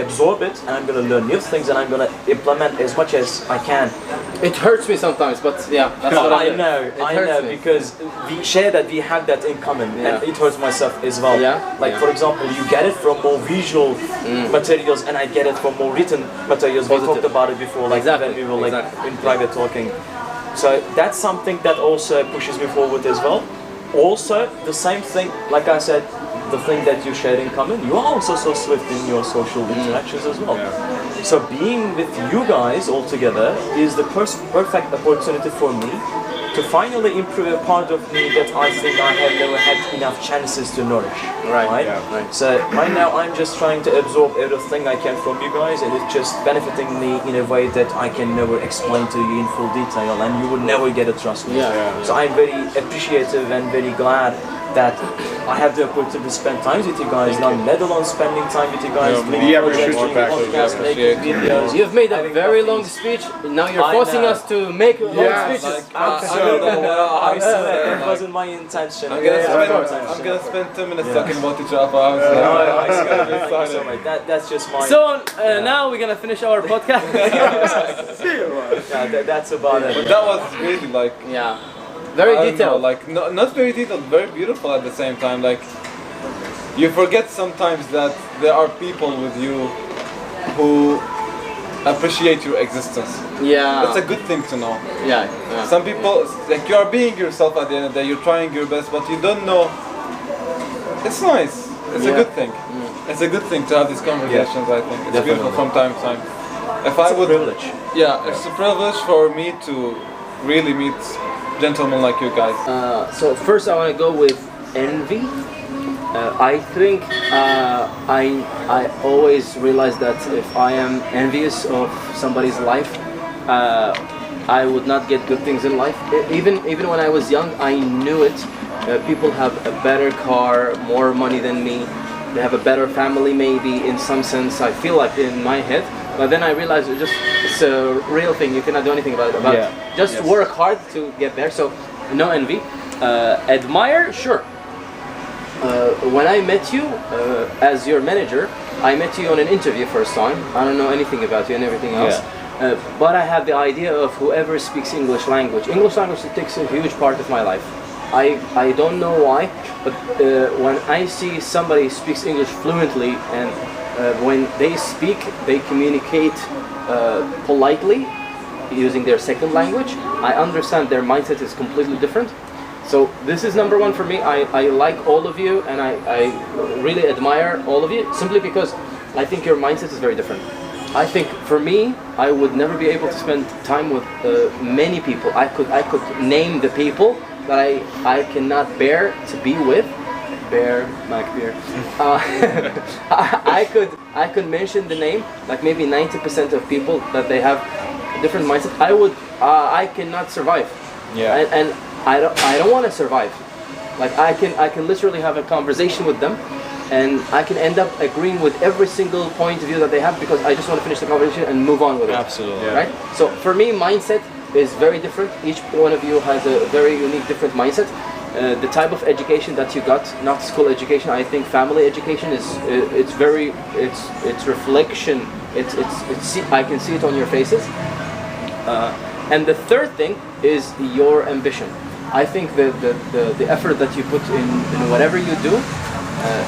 absorb it and I'm gonna learn new things and I'm gonna implement as much as I can. It hurts me sometimes, but yeah, that's what I do. know, It I hurts know, me. because we share that, we have that in common, Yeah. and it hurts myself as well. Yeah, Like yeah. for example, you get it from more visual materials, and I get it from more written materials. We Positive. talked about it before, like Exactly, when we were like exactly. in private talking. So that's something that also pushes me forward as well. Also, the same thing, like I said, the thing that you share in common, you are also so swift in your social interactions as well. So being with you guys all together is the perfect opportunity for me to finally improve a part of me that I think I have never had enough chances to nourish. Right, yeah. So right now I'm just trying to absorb everything I can from you guys, and it's just benefiting me in a way that I can never explain to you in full detail, and you would never get it, trust me. Yeah. So I'm very appreciative and very glad that I have the opportunity to spend time with you guys, not let alone spending time with you guys, Yeah, doing we projects, appreciate doing you. podcasts, making videos. You've made a having very coffees. long speech. Now you're I forcing know. us to make long speeches. I swear, it wasn't my intention. I'm Yeah, gonna spend 2 minutes talking about each other. I swear, thank you so much. That's just my. So now we're gonna finish our podcast. yeah, that's about it. But that was really like Yeah, very I don't know, detailed. like not very detailed, very beautiful at the same time. Like you forget sometimes that there are people with you who appreciate your existence. Yeah, That's a good thing to know. yeah. Some people, like you are being yourself at the end of the day, you're trying your best, but you don't know. It's nice. It's a Yeah. good thing. It's a good thing to have these conversations, I think. It's beautiful Definitely. from time to time. If It's I a would, privilege. yeah, it's a privilege for me to really meet gentlemen like you guys. So first I want to go with envy. I think I always realize that if I am envious of somebody's life, I would not get good things in life. Even when I was young, I knew it. People have a better car, more money than me. They have a better family, maybe in some sense. I feel like in my head, but then I realized it's a real thing. You cannot do anything about it. Just work hard to get there. So no envy. Admire, sure. When I met you as your manager, I met you on an interview first time. I don't know anything about you and everything else. But I have the idea of whoever speaks English language. English language takes a huge part of my life. I don't know why, but when I see somebody speaks English fluently and when they speak, they communicate politely using their second language, I understand their mindset is completely different. So this is number one for me. I like all of you and I really admire all of you simply because I think your mindset is very different. I think for me, I would never be able to spend time with many people. I could name the people that I cannot bear to be with. Bear, like beer. I could mention the name, like maybe 90% of people that they have different mindset. I cannot survive. Yeah. And I don't want to survive. Like I can literally have a conversation with them, and I can end up agreeing with every single point of view that they have because I just want to finish the conversation and move on with it. Absolutely. Right? So for me, mindset is very different. Each one of you has a very unique, different mindset. The type of education that you got, not school education, I think family education is it's reflection. It's I can see it on your faces. And the third thing is your ambition. I think the effort that you put in whatever you do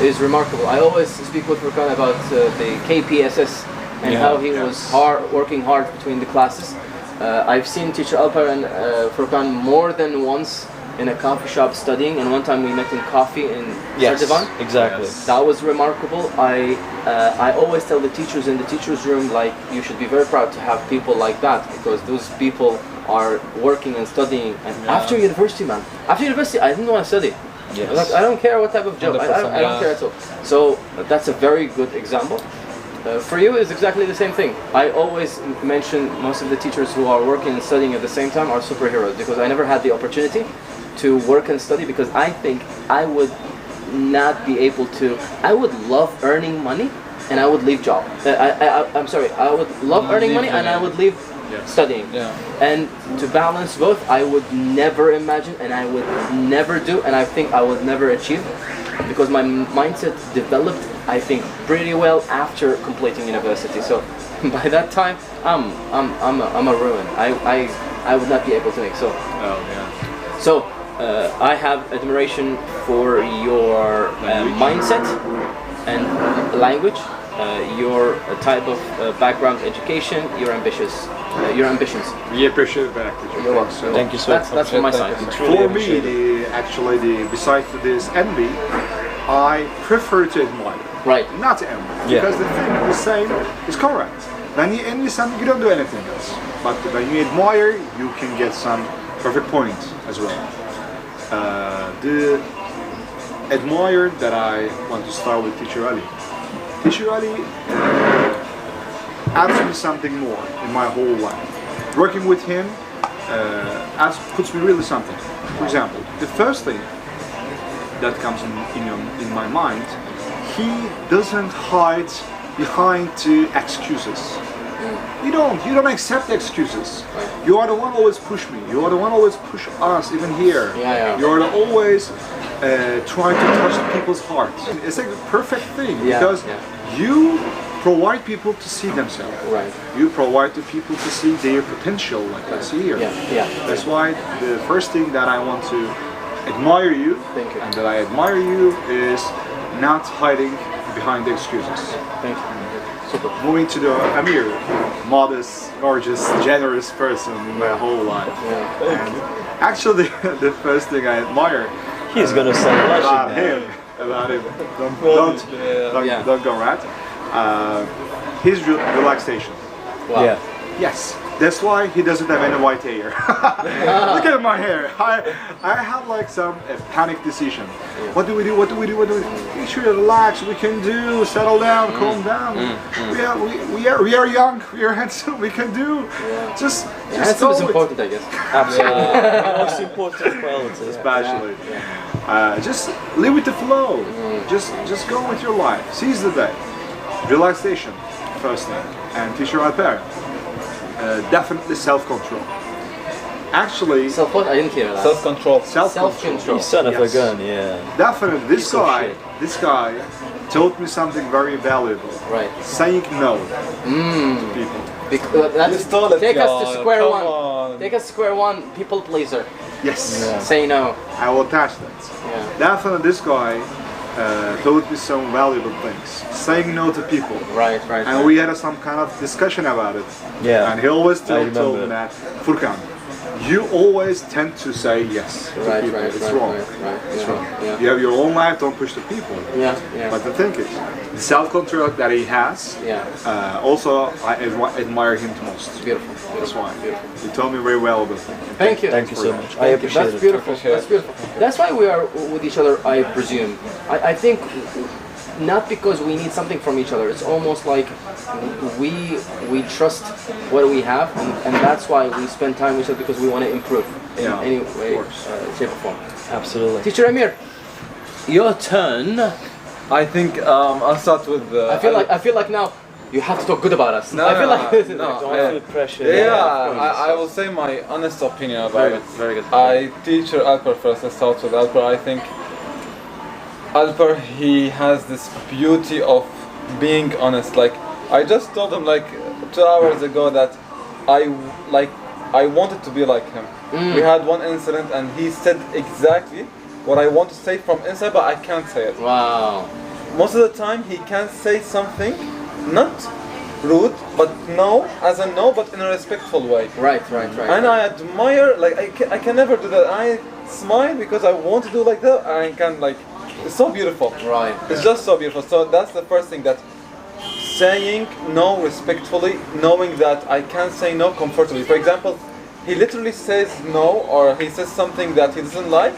is remarkable. I always speak with Furkan about the KPSS and how he was working hard between the classes. I've seen teacher Alper and Furkan more than once in a coffee shop studying, and one time we met in coffee in Sardivan. Exactly. That was remarkable. I always tell the teachers in the teachers room, like, you should be very proud to have people like that, because those people are working and studying. And after university, man, after university, I didn't want to study. Yes. Like, I don't care what type of job. I don't care at all. So that's a very good example. For you, it's exactly the same thing. I always mention most of the teachers who are working and studying at the same time are superheroes, because I never had the opportunity to work and study, because I think I would not be able to. I would love earning money and I would leave job. I'm sorry, I would love earning money and I would leave studying. And to balance both, I would never imagine, and I would never do, and I think I would never achieve, because my mindset developed, I think, pretty well after completing university. So by that time, I'm a ruin. I would not be able to make so. So I have admiration for your mindset and language, your type of background, education, your ambitions. We appreciate that. You're welcome. So Thank you so much. That's from my side. for me, besides this envy, I prefer to admire. Right. Not to envy. Because the thing you're saying is correct. When you envy something, you don't do anything else. But when you admire, you can get some perfect points as well. The admire that I want to start with Teacher Ali. Teacher Ali adds me something more in my whole life. Working with him puts me really something. For example, the first thing that comes in my mind, he doesn't hide behind excuses. You don't accept excuses. You are the one always push me. You are the one always push us, even here. You are the always trying to touch people's hearts. It's like the perfect thing because you provide people to see themselves. Right. You provide the people to see their potential, like I see here. That's why the first thing that I want to admire you, and that I admire you, is not hiding behind the excuses. Thank you. Super. Moving to the Amir, modest, gorgeous, generous person in my whole life. And actually, the first thing I admire He's gonna start about blushing him, don't go right. His relaxation. Wow. Yeah. Yes, that's why he doesn't have any white hair. Look at my hair. I have like some panic decision. What do we do? What do we do? What do we do? We should relax. We can do. Settle down. Calm down. We are young. We are handsome. We can do. Just Handsome is important, I guess. Absolutely. Most important quality. Especially. Just live with the flow. Just go with your life. Seize the day. Relaxation, first thing. And Teacher Alper. Definitely self-control. Actually, Self-what? I didn't hear that. Self-control. Self-control. You son of a Yes. gun, yeah. Definitely, Piece of shit. this guy taught me something very valuable. Right. Saying no to people. That's, stole it, take us y'all. to square Come one. on. Take us to square one. People pleaser. Yes, Say no. I will attach that. Definitely, this guy taught me some valuable things. Saying no to people. Right. And we had some kind of discussion about it. Yeah. And he always told remember. me that, Furkan, you always tend to say yes to people. It's wrong. It's wrong. You have your own life, don't push the people. But the thing is, the self-control that he has, also I admire him the most. Beautiful. That's why. He told me very well about it. Thank you. Thank you so much. I appreciate That's it. beautiful. That's beautiful. That's why we are with each other, I presume. I think not because we need something from each other. It's almost like we trust what we have, and that's why we spend time with each other, because we want to improve in any way, shape or form. Absolutely. Teacher Amir, your turn. I think I'll start with. I feel like now you have to talk good about us. No, I feel like Don't feel pressure. I will say my honest opinion about it. Very good. I teacher Alper first. Let's start with Alper. I think Alper, he has this beauty of being honest. Like I just told him like 2 hours ago that I wanted to be like him. We had one incident and he said exactly what I want to say from inside, but I can't say it. Wow. Most of the time he can say something, not rude, but no, as a no, but in a respectful way. Right. And I admire, like I can never do that. I smile because I want to do like that. I can like, it's so beautiful. Right. It's just so beautiful. So that's the first thing, that saying no respectfully, knowing that I can say no comfortably. For example, he literally says no, or he says something that he doesn't like,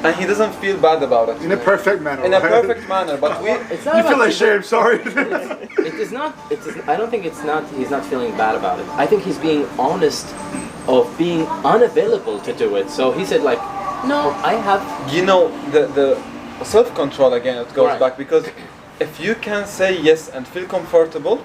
and he doesn't feel bad about it. In a perfect manner. In a right? perfect manner, but we. It's not You about feel ashamed, sorry. It is not. It is. I don't think it's not. He's not feeling bad about it. I think he's being honest of being unavailable to do it. So he said like, no, I have. You know, the self-control again, it goes Right. back, because if you can say yes and feel comfortable,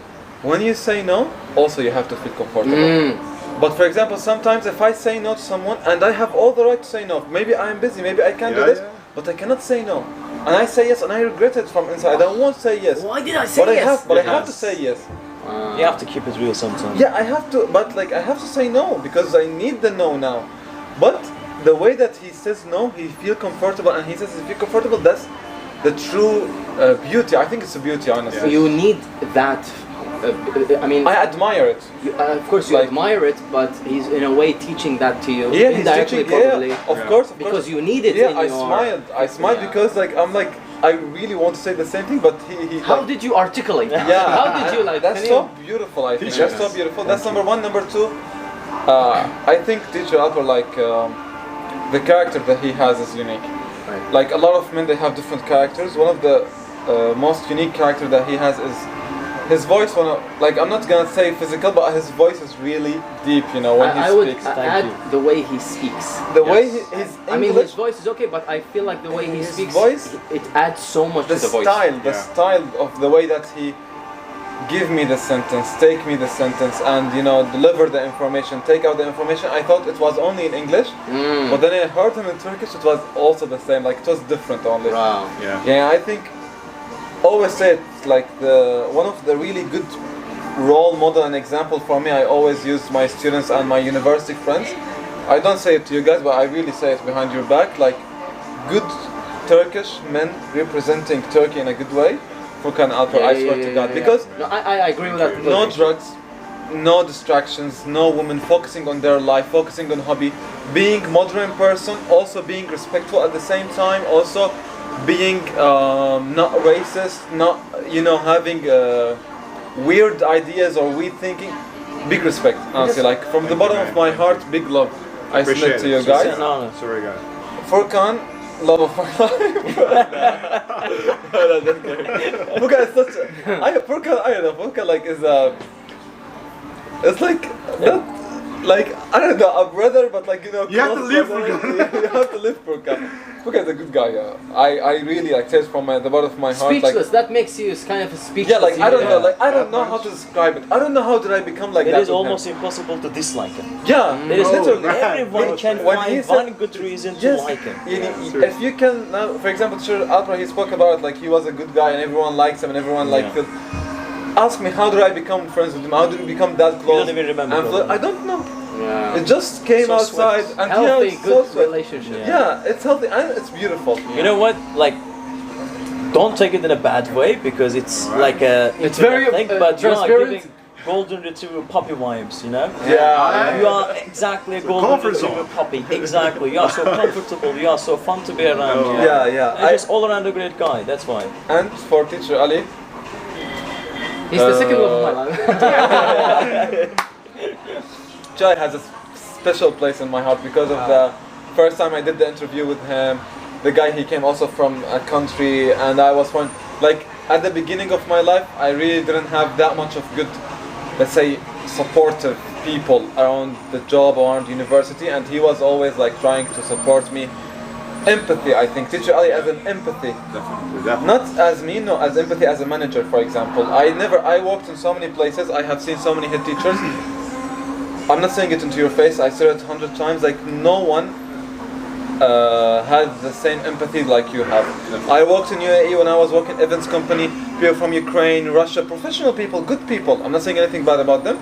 when you say no, also you have to feel comfortable. But for example, sometimes if I say no to someone and I have all the right to say no, maybe I'm busy, maybe I can't do this, but I cannot say no. And I say yes and I regret it from inside. I won't say yes. Why did I say But yes? I have to say yes. You have to keep it real sometimes. Yeah, I have to, but like I have to say no because I need the no now. But the way that he says no, he feel comfortable, and he says he feel comfortable. That's the true beauty. I think it's a beauty, honestly. You need that. I mean, I admire it. of course you like- admire it, but he's in a way teaching that to you. Yeah, he's indirectly, teaching. probably. Yeah, of course. Because you need it. Yeah, in I your... smiled. I smiled Yeah. because like I'm like I really want to say the same thing, but he How like, did you articulate that? yeah. How did you like? That's can so you- beautiful. I think Teacher. that's so beautiful. That's number one. Number two, I think teacher Alper, like the character that he has is unique. Right. Like a lot of men, they have different characters. One of the most unique character that he has is his voice. Like I'm not gonna say physical, but his voice is really deep. You know, when he I would speaks. add the way he speaks. The way his I mean, English, his voice is okay, but I feel like the way he His speaks, voice- it adds so much the to the voice. style of the way that he give me the sentence, take me the sentence, and deliver the information, take out the information. I thought it was only in English, but then I heard him in Turkish. It was also the same. Like it was different only. Wow. Yeah. Yeah, I think always say it's like one of the really good role model and example for me. I always use my students and my university friends. I don't say it to you guys, but I really say it behind your back. Like good Turkish men representing Turkey in a good way. Furkan Alper, I swear to God, because no, I agree with that. no completely. drugs, no distractions, no women, focusing on their life, focusing on hobby, being modern person, also being respectful at the same time, also being not racist, not having weird ideas or weird thinking. Big respect, honestly, like from the bottom of my heart, big love. I submit to you guys. Sorry, guys. Furkan, love of my life. No, that's good. Furkan is such a... Furkan, I don't know, Furkan like is it's like not like I don't know, a brother, but like You have to close live brother. Furkan. You have to live Furkan. Furkan is a good guy. Yeah. I really like say it from the bottom of my heart. Speechless. Like, that makes you kind of speechless. yeah, like I don't even. know, like I don't know how to describe it. I don't know how did I become like It that. is with almost him. impossible to dislike him. Yeah, It is Oh, literally man. everyone can When he find said- one good reason to Yes, like him. if you can now, for example, Sir Alper, he spoke about it, like he was a good guy and everyone likes him and everyone like. Ask me, how did I become friends with him? How did we become that close? don't even remember, And probably. I don't know. Yeah. It just came So outside sweet. and Healthy, it's good so sweet. relationship. Yeah, it's healthy and it's beautiful. You know what? Like, don't take it in a bad way because it's like a It's very, thing, but you are transparent. giving golden retriever puppy vibes. You know? Yeah. You are exactly a golden Comfort retriever zone. puppy. Exactly. You are so comfortable. You are so fun to be around. You know? Yeah, yeah. And just all around a great guy. That's why. And for teacher Ali, He's the second love of my life. Jai has a special place in my heart because of the first time I did the interview with him. The guy, he came also from a country, and I was from like at the beginning of my life, I really didn't have that much of good, let's say, supportive people around the job, around university, and he was always like trying to support me. Empathy, I think. Teacher Ali as an empathy. Definitely. Not as me, no, as empathy as a manager, for example. I worked in so many places, I have seen so many head teachers. I'm not saying it into your face, I said it 100 times, like no one had the same empathy like you have. I worked in UAE when I was working events company, people from Ukraine, Russia, professional people, good people. I'm not saying anything bad about them.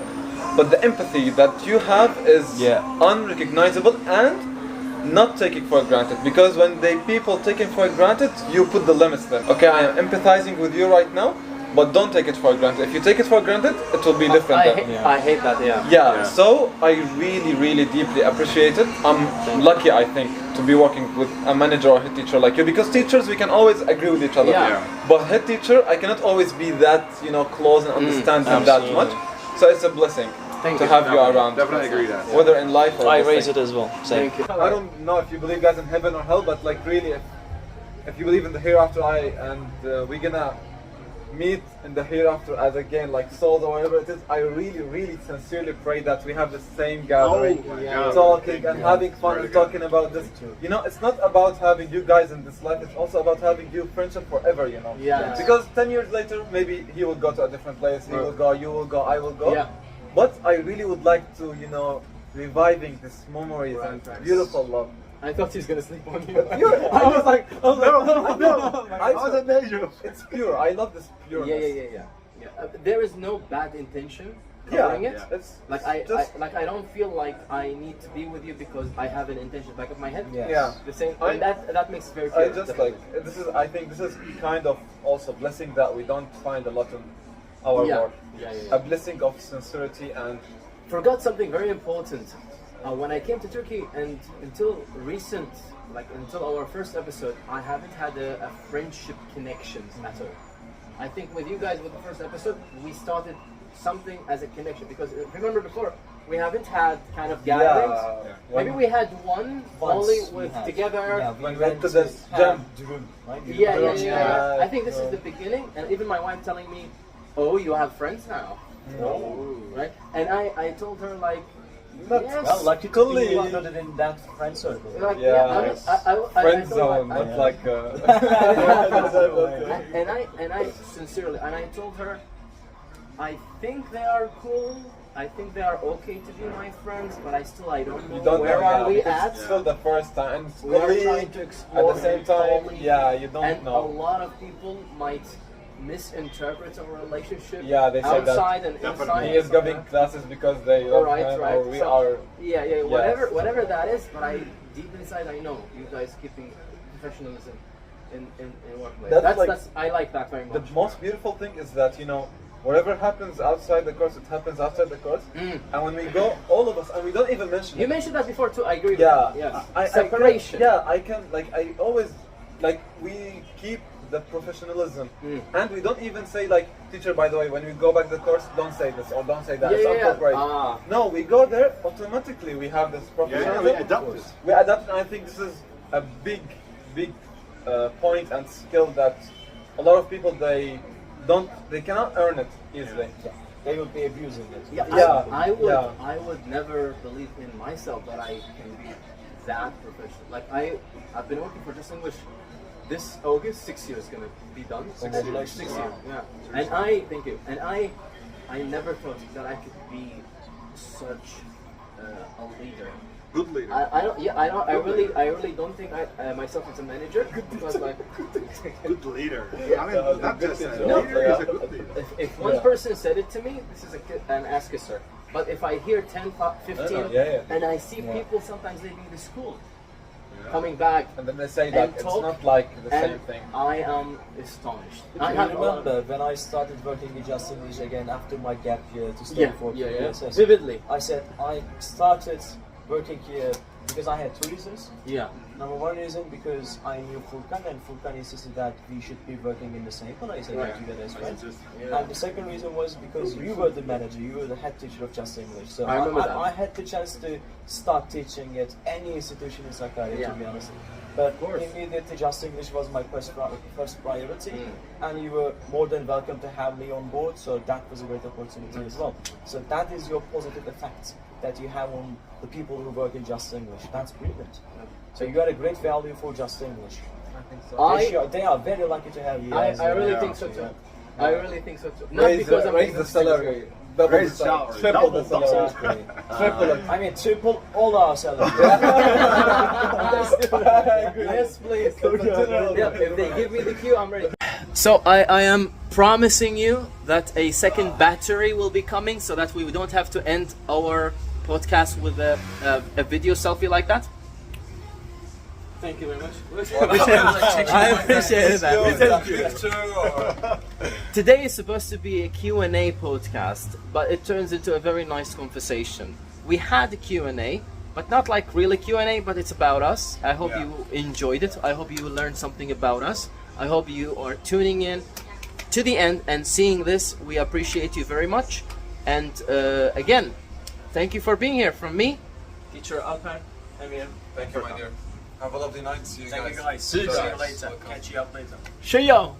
but the empathy that you have is Yeah. unrecognizable and not taking for granted, because when people take it for granted, you put the limits there. Okay, I am empathizing with you right now, but don't take it for granted. If you take it for granted, it will be different then. I hate that, yeah. Yeah, so I really deeply appreciate it. I'm lucky, I think, to be working with a manager or head teacher like you, because teachers, we can always agree with each other. Yeah. But head teacher, I cannot always be that, close and understand them that much. So it's a blessing to have you around. Definitely agree that. Whether in life or I this raise thing. it as well. Same. Thank you. I don't know if you believe guys in heaven or hell, but like really, if you believe in the hereafter, we're gonna meet in the hereafter as again like souls or whatever it is. I really sincerely pray that we have the same gathering, Oh my God. talking and having fun and talking about this. It's not about having you guys in this life. It's also about having you friendship forever. Yeah. Because 10 years later, maybe he will go to a different place. He will go. You will go. I will go. Yeah. But I really would like to, reviving these memories and beautiful love. I thought he was gonna sleep on you. I was like, No. I was a major. it's pure. I love this pureness. Yeah. There is no bad intention Yeah, covering it. it's Like I don't feel like I need to be with you because I have an intention back of my head. Yeah. The same. I- And that makes it very clear. I just I think this is kind of also blessing that we don't find a lot in our world. Yeah. A blessing of sincerity and Forgot something very important. When I came to Turkey and until our first episode, I haven't had a friendship connections at all. I think with you guys with the first episode, we started something as a connection because remember before we haven't had kind of gatherings. Maybe we had one only with together. Yeah, we went to this jam. Yeah. I think this is the beginning, and even my wife telling me, "Oh, you have friends now." Right? And I told her like, yes. Well, lucky to be included in that friend circle. Like, Yeah, I friend told her, zone, not like. and I sincerely, and I told her, I think they are cool. I think they are okay to be my friends, but I don't know You don't where know, are we because at. it's still the first time, and We are slowly, trying to explore at the same time, fully, you don't and know. a lot of people might misinterpret our relationship. Yeah, they say that. outside and inside. He is giving classes because they love him, or we So, are. Yeah. Whatever that is, but I deep inside I know you guys keeping professionalism in workplace. That's I like that very much. The most beautiful thing is that whatever happens outside the course, it happens outside the course. And when we go, all of us, and we don't even mention You it. mentioned that before too. I agree with Yeah, you. Yes. I Separation. I can I always we keep the professionalism, and we don't even say like, teacher, by the way, when we go back to the course, don't say this or don't say that. It's incorporate. No, we go there automatically. We have this professionalism. we adapt it. We adapt, and I think this is a big point and skill that a lot of people they cannot earn it easily. They will be abusing it. I would never believe in myself that I can be that professional. Like I've been working for Just English this August, 6 years gonna be done. 6 years. 6 years. Yeah. And thank you. And I never thought that I could be such a leader. Good leader. I really don't think myself as a manager because like Good leader. Yeah. I mean, not just a No. leader, he's a good leader. if one person said it to me, this is an ask-a-sir. But if I hear 10, 15, and I see people sometimes leaving the school, coming back, And then they say that it's talk, not like the and same thing. I am astonished. I remember when I started working in Just English again after my gap year to stay for PSS. Vividly. I said I started working here because I had two reasons. Yeah. Number one reason because I knew Furkan, and Furkan insisted that we should be working in the same place and get together as friends. And the second reason was because you were the manager, you were the head teacher of Just English. So I remember that. I had the chance to start teaching at any institution in Sakarya, to be honest. But immediately Just English was my first priority, and you were more than welcome to have me on board, so that was a great opportunity as well. So that is your positive effect that you have on the people who work in Just English. That's brilliant. So you got a great value for Just English. I think so. They are very lucky to have you. I really think so too. I really think so too. Not because I'm raise the salary. Double Raise the salary. salary. Triple the Double salary. Triple it. I mean, triple all our salaries. Yes, please. Yeah, if they give me the cue, I'm ready. So I am promising you that a second battery will be coming so that we don't have to end our podcast with a video selfie like that. Thank you very much. I appreciate that. Today is supposed to be a Q&A podcast, but it turns into a very nice conversation. We had a Q&A, but not like really Q&A, but it's about us. I hope you enjoyed it. I hope you learned something about us. I hope you are tuning in to the end and seeing this. We appreciate you very much. And again, thank you for being here. From me, teacher Alper, Emir. Thank you, my dear. Have a lovely night. See you guys. Thank you guys. See you later. Welcome. Catch you up later. See ya.